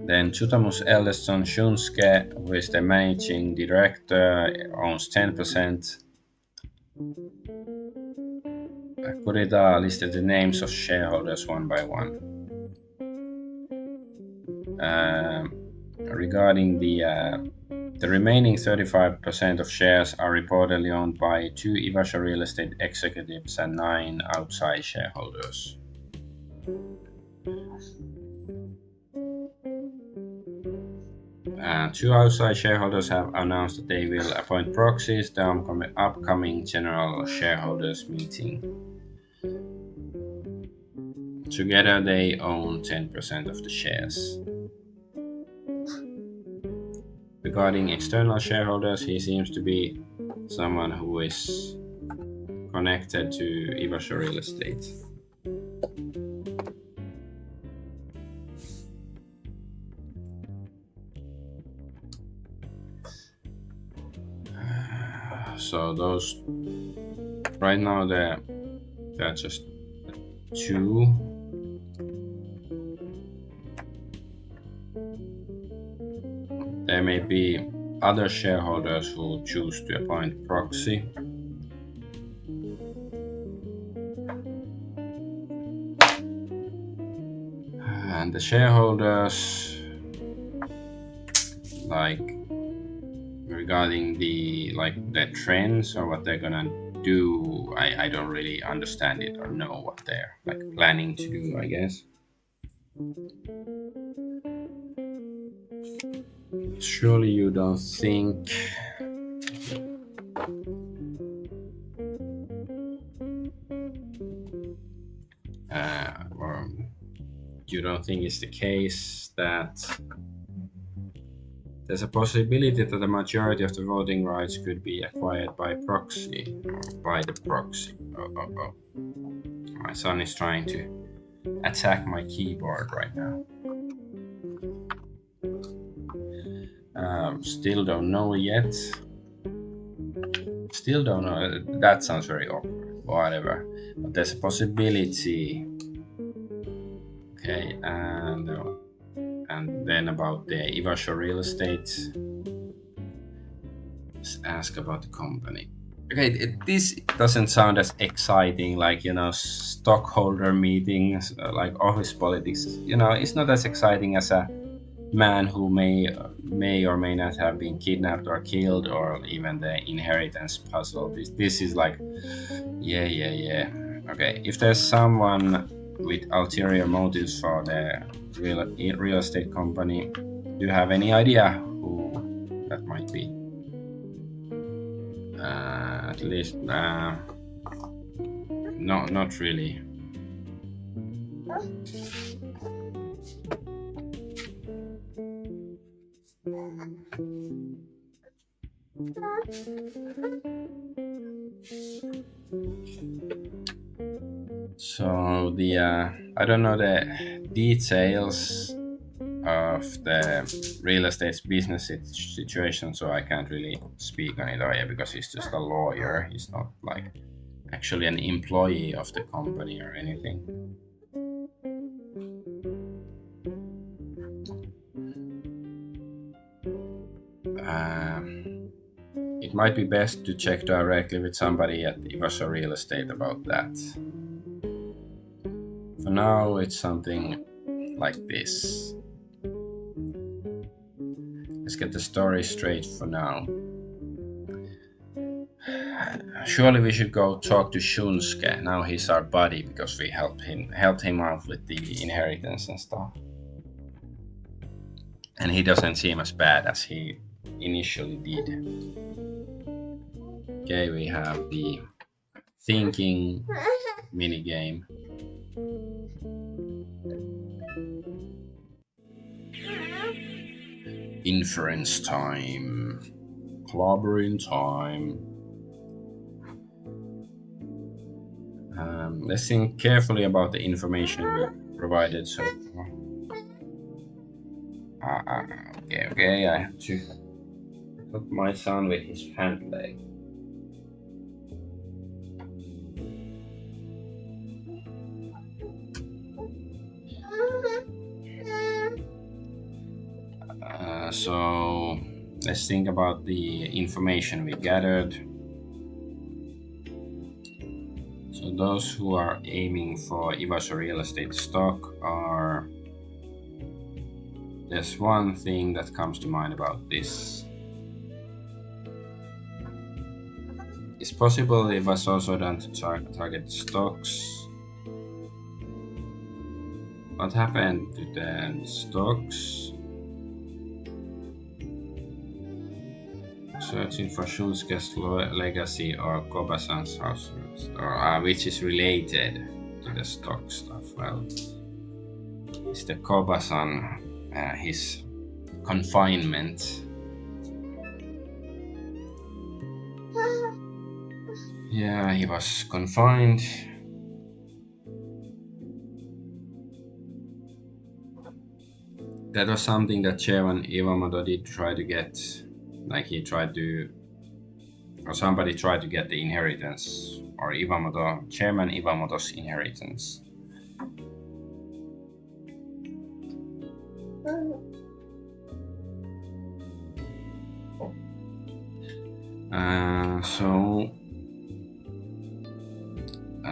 Then Tutamu's eldest son Shunsuke, who is the managing director, owns 10%. Kurita listed the names of shareholders one by one. Regarding the remaining 35% of shares are reportedly owned by 2 Ivasho Real Estate executives and 9 outside shareholders. Two outside shareholders have announced that they will appoint proxies to the upcoming general shareholders meeting. Together they own 10% of the shares. Regarding external shareholders, he seems to be someone who is connected to Ivasho Real Estate. So those right now they're just 2. There may be other shareholders who choose to appoint proxy. And the shareholders, regarding the trends or what they're gonna do, I don't really understand it or know what they're planning to do, I guess. Surely you don't think or you don't think it's the case that there's a possibility that the majority of the voting rights could be acquired by proxy or by the proxy. Oh. My son is trying to attack my keyboard right now. Still don't know yet. Still don't know. That sounds very awkward. Whatever. But there's a possibility. Okay, and then about the Ivasho Real Estate. Let's ask about the company. Okay, this doesn't sound as exciting, like, stockholder meetings, like office politics. It's not as exciting as a man who may or may not have been kidnapped or killed, or even the inheritance puzzle. This is like, yeah. Okay, if there's someone with ulterior motives for the real estate company, do you have any idea who that might be? At least, no, not really. So I don't know the details of the real estate business situation, so I can't really speak on it. Oh yeah, because he's just a lawyer. He's not like actually an employee of the company or anything. It might be best to check directly with somebody at Iwaso Real Estate about that. For now, it's something like this. Let's get the story straight for now. Surely we should go talk to Shunsuke. Now he's our buddy because we helped him out with the inheritance and stuff. And he doesn't seem as bad as he initially did. Okay, we have the thinking minigame. Inference time. Clobbering time. Let's think carefully about the information we provided so far. Okay, I have to put my son with his pant leg. So let's think about the information we gathered. So those who are aiming for Iwaso Real Estate stock are... There's one thing that comes to mind about this. It's possible Iwaso also done to target stocks. What happened to the stocks? Searching for Shunsuke's legacy or Koba-san's house, which is related to the stock stuff. Well, it's the Koba-san, his confinement. Yeah, he was confined. That was something that Chairman Iwamoto did try to get. Like he tried to, or somebody tried to get the inheritance, or Chairman Iwamoto's inheritance.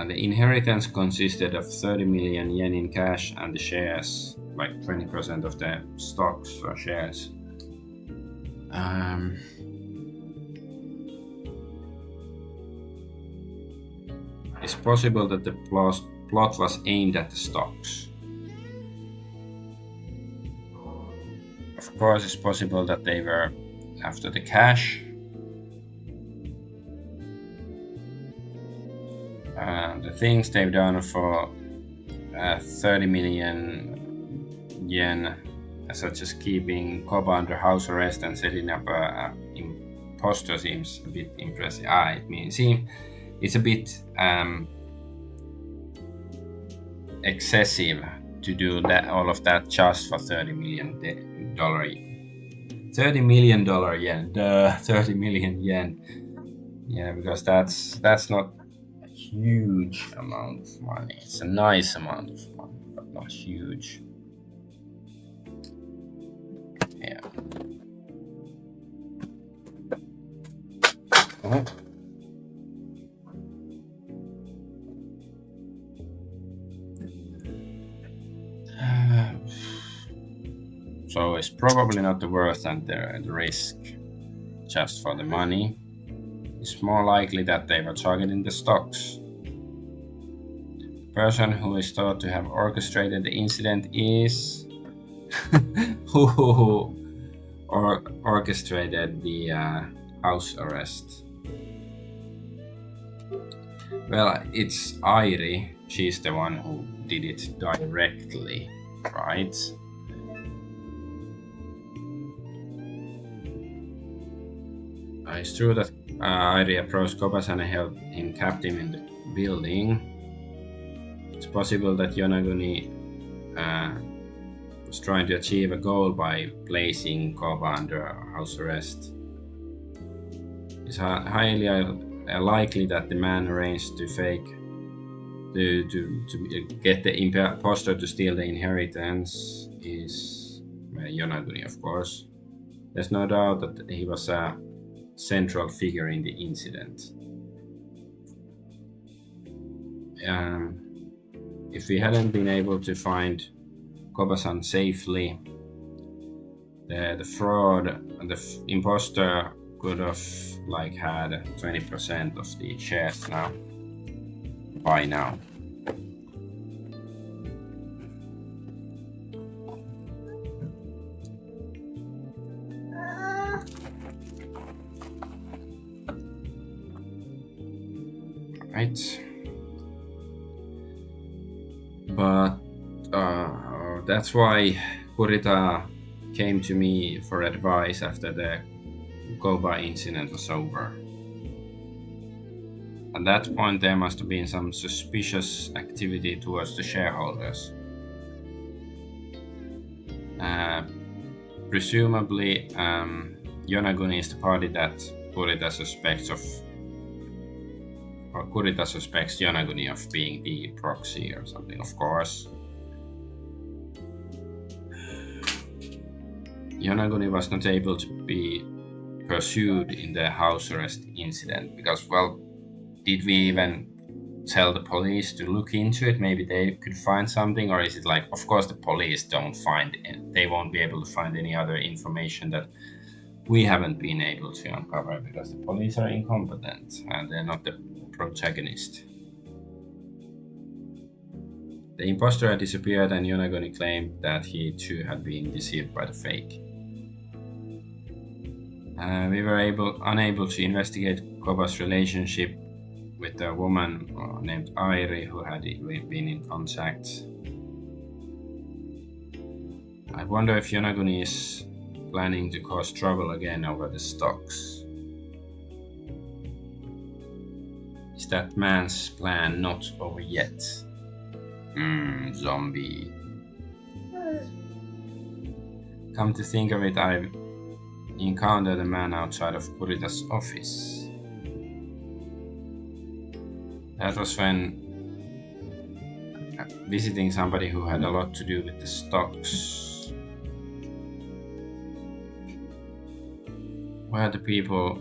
The inheritance consisted of 30 million yen in cash and the shares, like 20% of the stocks or shares. It's possible that the plot was aimed at the stocks. Of course, it's possible that they were after the cash. The things they've done for 30 million yen, such as keeping Koba under house arrest and setting up a impostor, seems a bit impressive. It's a bit excessive to do that, all of that just for $30 million. 30 million yen. 30 million yen. Yeah, because that's not a huge amount of money. It's a nice amount of money, but not huge. Yeah. So it's probably not worth the risk just for the money. It's more likely that they were targeting the stocks. The person who is thought to have orchestrated the incident is who orchestrated the house arrest. Well, it's Airi. She's the one who did it directly, right? It's true that Airi approached Kobasan and held him captive in the building. It's possible that Yonaguni was trying to achieve a goal by placing Koba under house arrest. It's highly likely that the man arranged to get the imposter to steal the inheritance is Yonaguni, of course. There's no doubt that he was a central figure in the incident. If we hadn't been able to find Kobasan safely, the fraud, the imposter could have had 20% of the shares now. By now. Right. But that's why Kurita came to me for advice after the Koba incident was over. At that point, there must have been some suspicious activity towards the shareholders. Presumably, Yonaguni is the party that Kurita suspects Yonaguni of being the proxy or something, of course. Yonaguni was not able to be pursued in the house arrest incident because, well, did we even tell the police to look into it? Maybe they could find something, or is it of course the police don't find it. They won't be able to find any other information that we haven't been able to uncover because the police are incompetent and they're not the protagonist. The imposter had disappeared and Yonaguni claimed that he too had been deceived by the fake. We were unable to investigate Koba's relationship with a woman named Airi who had been in contact. I wonder if Yonaguni is planning to cause trouble again over the stocks. Is that man's plan not over yet? Zombie. Come to think of it, I've encountered a man outside of Kurita's office. That was when visiting somebody who had a lot to do with the stocks. Where the people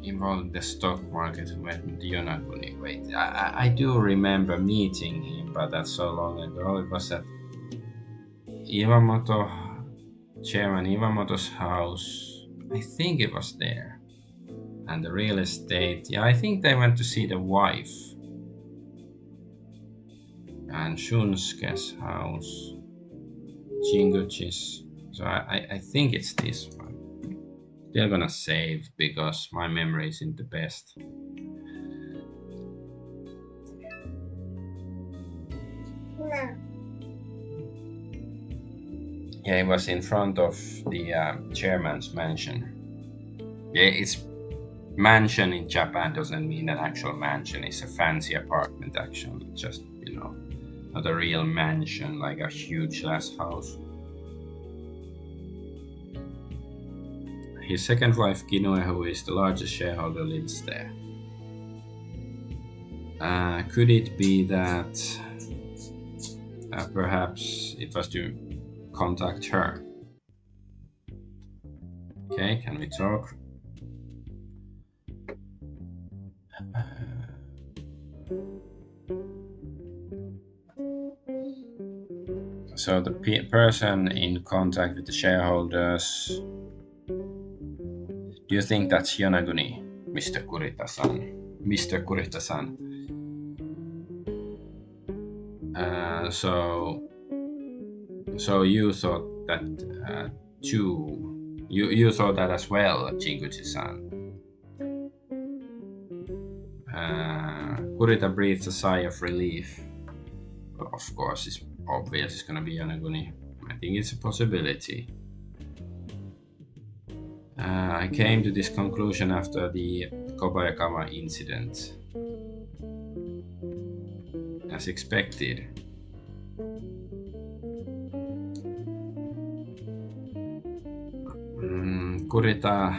involved in the stock market went with Yonaguni. Wait, I do remember meeting him, but that's so long ago. It was at Chairman Iwamoto's house. I think it was there. And the real estate, yeah, I think they went to see the wife. And Shunsuke's house. Jinguji's. So I think it's this one. Still gonna save because my memory isn't the best. No. Yeah, it was in front of the chairman's mansion. Yeah, it's mansion in Japan doesn't mean an actual mansion. It's a fancy apartment, actually. Just, not a real mansion, like a huge ass house. His second wife, Kinoe, who is the largest shareholder, lives there. Could it be that perhaps it was to contact her? Okay, can we talk? So the person in contact with the shareholders, do you think that's Yonaguni, Mr. Kurita-san? Mr. Kurita-san. So you thought that too. You thought that as well, Jinguji-san. Kurita breathed a sigh of relief. Of course, it's obvious it's gonna be Yonaguni. I think it's a possibility. I came to this conclusion after the Kobayakawa incident. As expected. Kurita,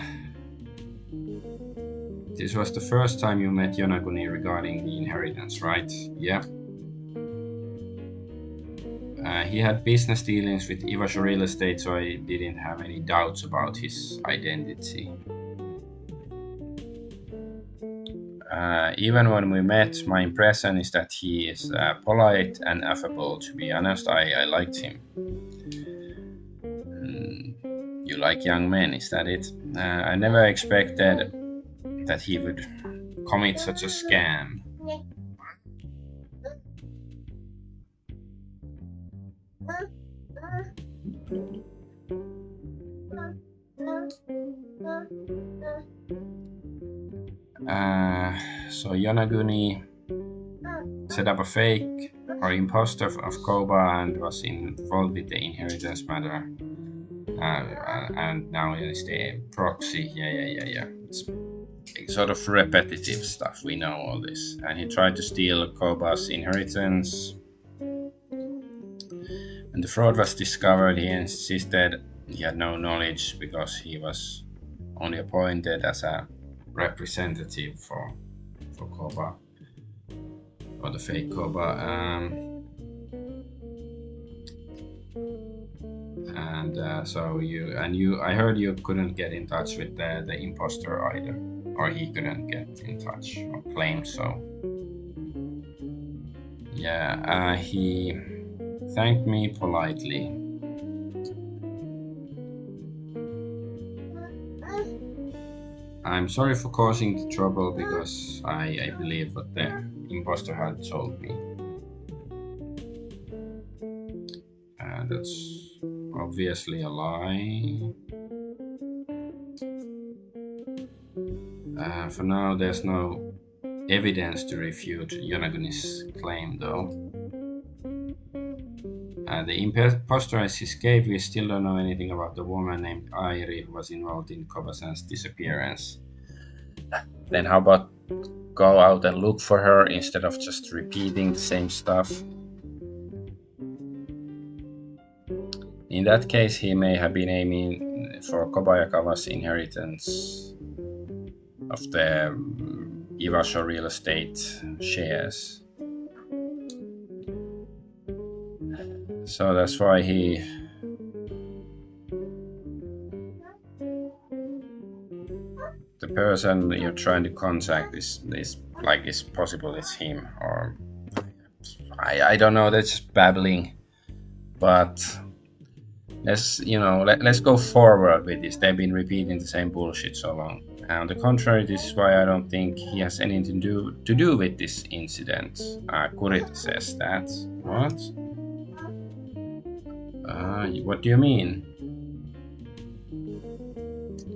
this was the first time you met Yonaguni regarding the inheritance, right? Yeah. He had business dealings with Iwasho Real Estate, so I didn't have any doubts about his identity. Even when we met, my impression is that he is polite and affable. To be honest, I liked him. You like young men, is that it? I never expected that he would commit such a scam. So Yonaguni set up a fake or imposter of Koba and was involved with the inheritance matter. And now it's the proxy. Yeah. It's sort of repetitive stuff. We know all this. And he tried to steal Koba's inheritance. When the fraud was discovered, he insisted he had no knowledge because he was only appointed as a representative for Koba, or the fake Koba. I heard you couldn't get in touch with the imposter either, or he couldn't get in touch, or claimed so. Yeah, he thanked me politely. I'm sorry for causing the trouble because I believe what the imposter had told me. That's obviously a lie. For now, there's no evidence to refute Yonaguni's claim, though. The imposter has escaped. We still don't know anything about the woman named Airi who was involved in Koba-san's disappearance. Then how about go out and look for her instead of just repeating the same stuff? In that case, he may have been aiming for Kobayakawa's inheritance of the Iwasho Real Estate shares. So that's why the person you're trying to contact is like it's possible it's him, or I don't know, that's just babbling. But let's go forward with this. They've been repeating the same bullshit so long. On the contrary, this is why I don't think he has anything to do with this incident. Kurita says that. What? What do you mean?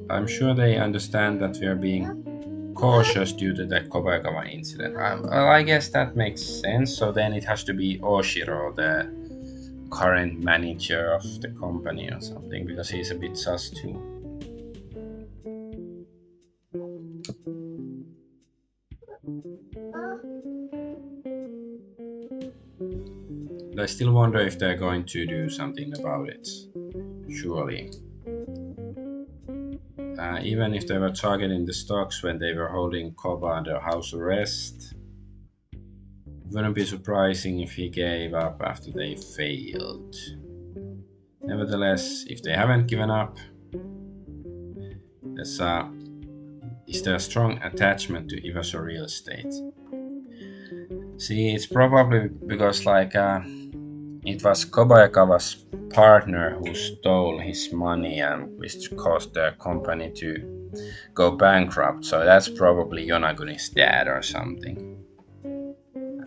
I'm sure they understand that we are being cautious due to the Kobayakawa incident. Well, I guess that makes sense. So then it has to be Oshiro, the current manager of the company or something, because he's a bit sus too. I still wonder if they're going to do something about it. Surely. Even if they were targeting the stocks when they were holding Koba under house arrest, it wouldn't be surprising if he gave up after they failed. Nevertheless, if they haven't given up, is there a strong attachment to Iwasho Real Estate? See, it's probably because It was Kobayakawa's partner who stole his money and which caused their company to go bankrupt. So that's probably Yonaguni's dad or something.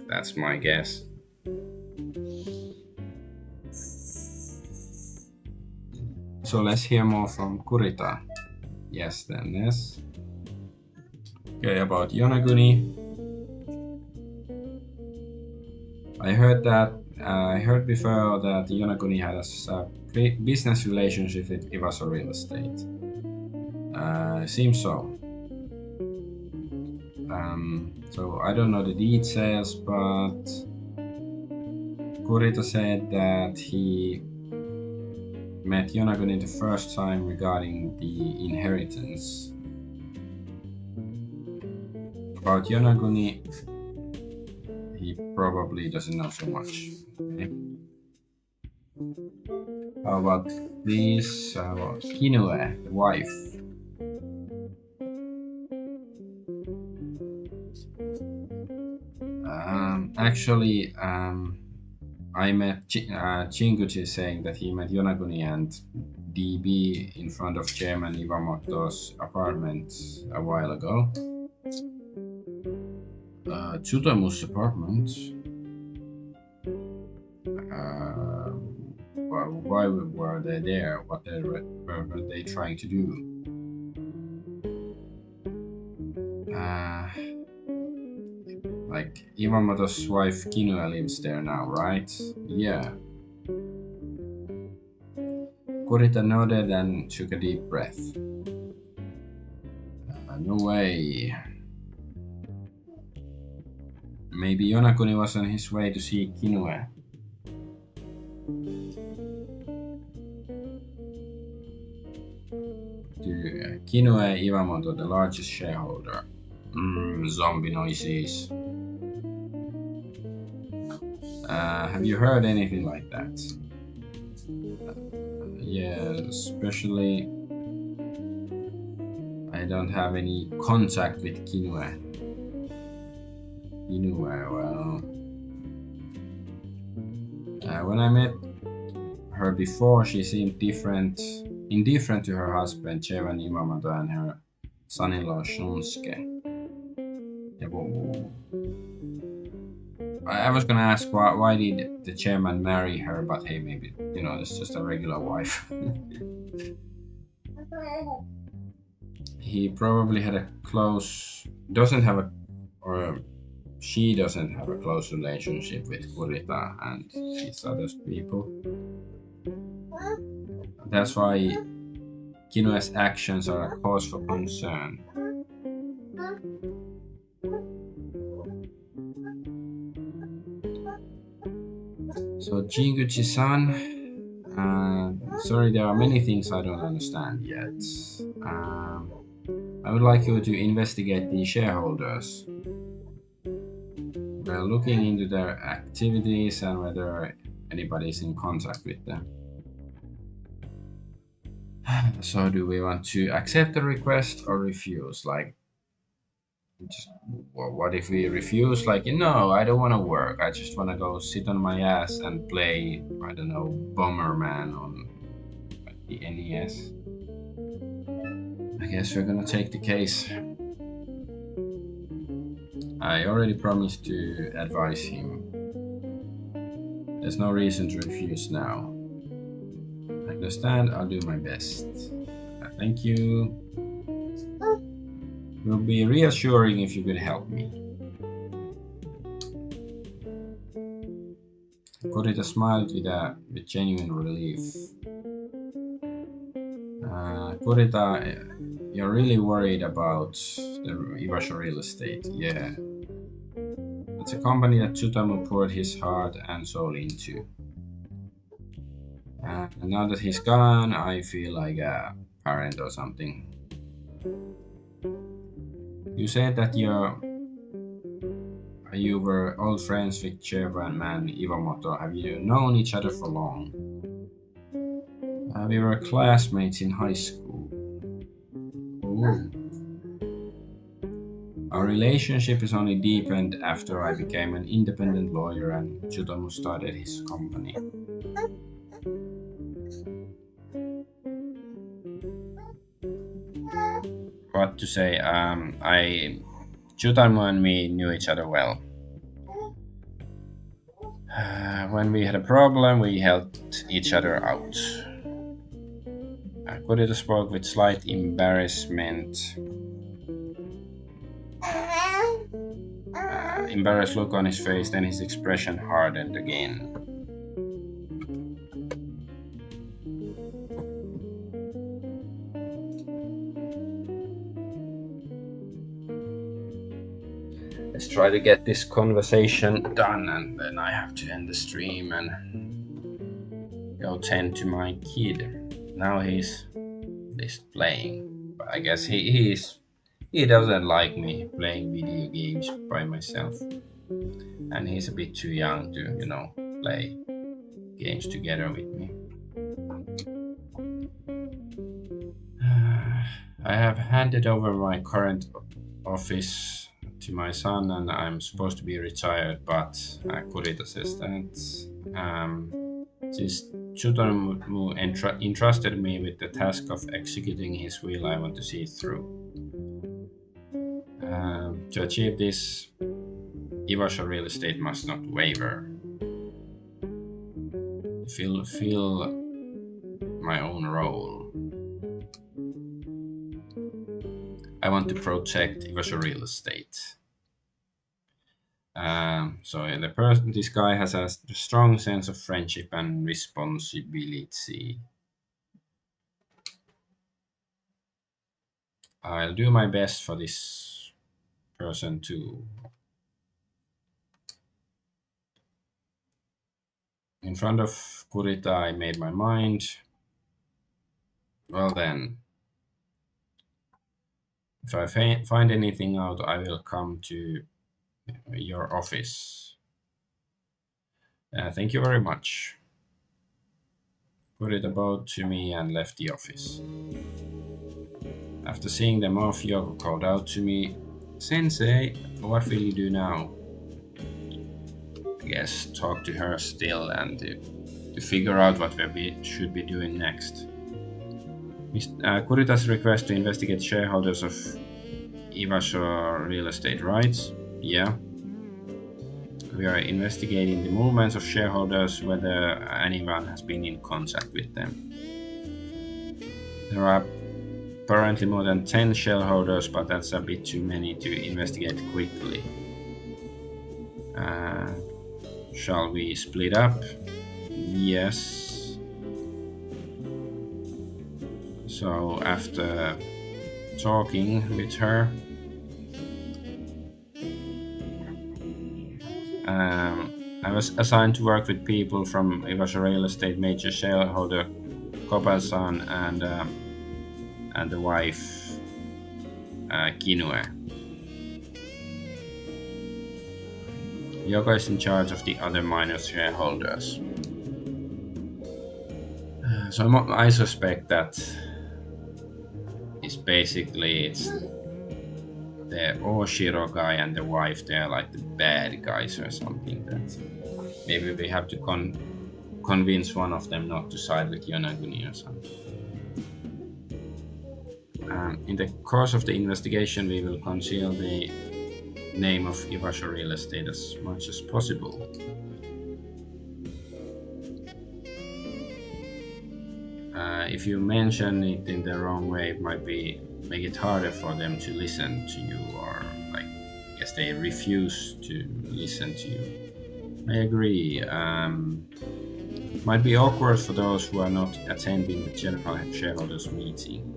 That's my guess. So let's hear more from Kurita. Yes, then yes. Okay, about Yonaguni. I heard before that Yonaguni has a business relationship with Iwaso Real Estate. Seems so. So I don't know the details, but Kurita said that he met Yonaguni the first time regarding the inheritance. About Yonaguni, he probably doesn't know so much. Okay. How about this? About Kinue, the wife. Actually, I met Jinguji saying that he met Yonaguni and DB in front of Chairman Iwamoto's apartment a while ago. Tsutomu's apartment? Why were they there? What were they trying to do? Like, Iwamoto's wife Kinue lives there now, right? Yeah. Kurita nodded and took a deep breath. No way. Maybe Yonaguni was on his way to see Kinue. To Kinue Iwamoto, the largest shareholder. Zombie noises. Have you heard anything like that? Yeah, especially I don't have any contact with Kinue. Well, when I met her before, she seemed indifferent to her husband Chairman Iwamoto and her son-in-law Shunsuke. I was gonna ask why did the chairman marry her, but hey, maybe it's just a regular wife. He probably she doesn't have a close relationship with Kurita and these other people. That's why Kinue's actions are a cause for concern. So Jinguchi-san, sorry, there are many things I don't understand yet. I would like you to investigate the shareholders. We're looking into their activities and whether anybody's in contact with them. So do we want to accept the request or refuse? Like, what if we refuse? Like, no, I don't want to work. I just want to go sit on my ass and play, I don't know, Bomberman on the NES. I guess we're gonna take the case. I already promised to advise him. There's no reason to refuse now. I understand, I'll do my best. Thank you. It will be reassuring if you could help me. Kurita smiled with genuine relief. Kurita, you're really worried about the Iwaso Real Estate, yeah. It's a company that Tsutomu poured his heart and soul into. And now that he's gone, I feel like a parent or something. You said that you were old friends with Chairman Iwamoto. Have you known each other for long? We were classmates in high school. Ooh. Our relationship is only deepened after I became an independent lawyer and Chutomu started his company. What to say? Chutomu and me knew each other well. When we had a problem, we helped each other out. Kurita spoke with slight embarrassment. Embarrassed look on his face, then his expression hardened again. Let's try to get this conversation done, and then I have to end the stream and go tend to my kid. Now he's just playing, but I guess he doesn't like me playing video games by myself, and he's a bit too young to play games together with me. I have handed over my current office to my son, and I'm supposed to be retired, but Kurita says that since Chutomu entrusted me with the task of executing his will, I want to see it through. To achieve this, Iwasho Real Estate must not waver. Fill my own role. I want to protect Iwasho Real Estate. This guy has a strong sense of friendship and responsibility. I'll do my best for this person too. In front of Kurita, I made my mind. Well then, if I find anything out, I will come to your office. Thank you very much. Kurita bowed to me and left the office. After seeing them off, Yoko called out to me, "Sensei, what will you do now?" I guess talk to her still and to figure out what we should be doing next. Kurita's request to investigate shareholders of Iwasho Real Estate, right? Yeah. We are investigating the movements of shareholders, whether anyone has been in contact with them. There are apparently more than 10 shareholders, but that's a bit too many to investigate quickly. Shall we split up? Yes. So after talking with her, I was assigned to work with people from Iwasho Real Estate major shareholder Kopal-san and the wife Kinue. Yoko is in charge of the other minor shareholders. So I suspect that it's the Oshiro guy and the wife, they're like the bad guys or something. That maybe we have to convince one of them not to side with Yonaguni or something. In the course of the investigation, we will conceal the name of Iwasho Real Estate as much as possible. If you mention it in the wrong way, it might make it harder for them to listen to you, or guess they refuse to listen to you. I agree. Might be awkward for those who are not attending the general shareholders meeting,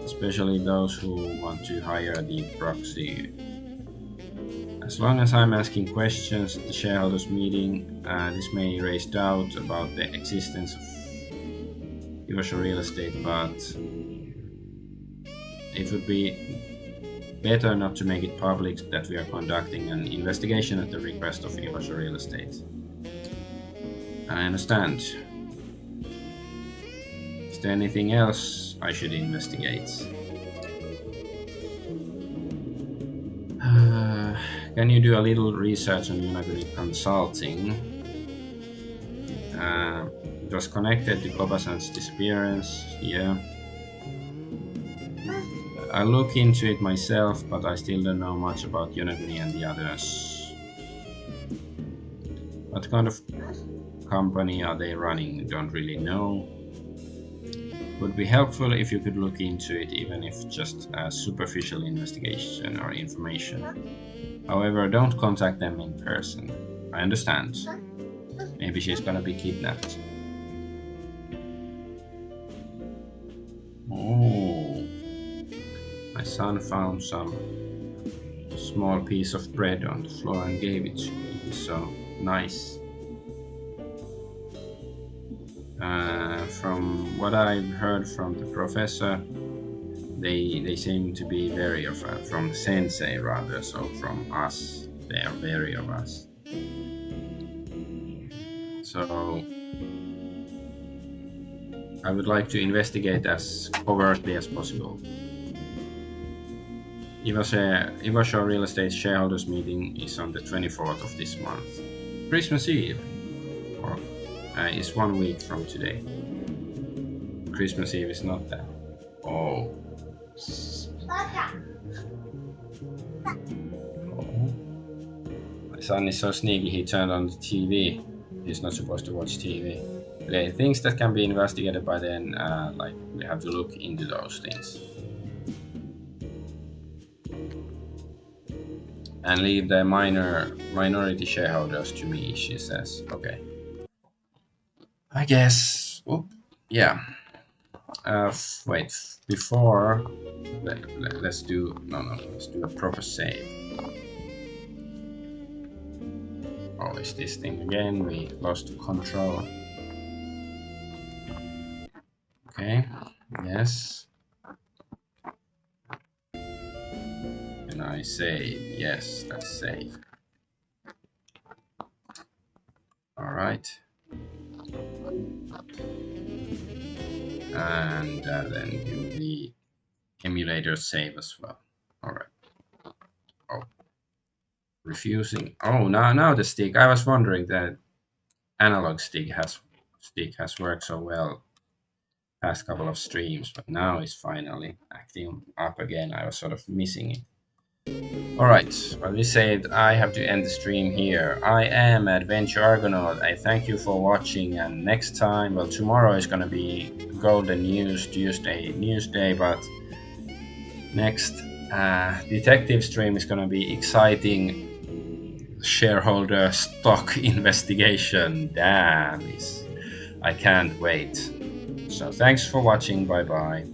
especially those who want to hire the proxy. As long as I'm asking questions at the shareholders meeting, this may raise doubt about the existence of Iwasho Real Estate, but it would be better not to make it public that we are conducting an investigation at the request of Iwasho Real Estate. I understand. Is there anything else I should investigate? Can you do a little research on Unaguri Consulting? It was connected to Kobasan's disappearance. Yeah. I look into it myself, but I still don't know much about Unaguri and the others. What kind of company are they running? Don't really know. Would be helpful if you could look into it, even if just a superficial investigation or information. However, don't contact them in person. I understand. Maybe she's gonna be kidnapped. Oh, my son found some small piece of bread on the floor and gave it to me. So nice. From what I've heard from the professor, they seem to be wary of from Sensei rather, so from us, they are wary of us. So I would like to investigate as covertly as possible. Ivasho Real Estate Shareholders meeting is on the 24th of this month. Christmas Eve is 1 week from today. Christmas Eve is not that. Oh. My son is so sneaky, he turned on the TV. He's not supposed to watch TV. The things that can be investigated by then, like we have to look into those things. And leave the minority shareholders to me, she says. Okay. I guess. Oop. Yeah. Wait. Before, let's do let's do a proper save. Oh, it's this thing again. We lost control. Okay. Yes. And I save. Yes, that's save. All right. And then do the emulator save as well. All right. Oh, refusing. Oh, now the stick. I was wondering that analog stick has worked so well past couple of streams, but now it's finally acting up again. I was sort of missing it. Alright, well, we said I have to end the stream here. I am Adventure Argonaut. I thank you for watching, and next time, well, tomorrow is gonna be Golden News Tuesday, but next detective stream is gonna be exciting shareholder stock investigation. Damn, I can't wait. So thanks for watching. Bye bye.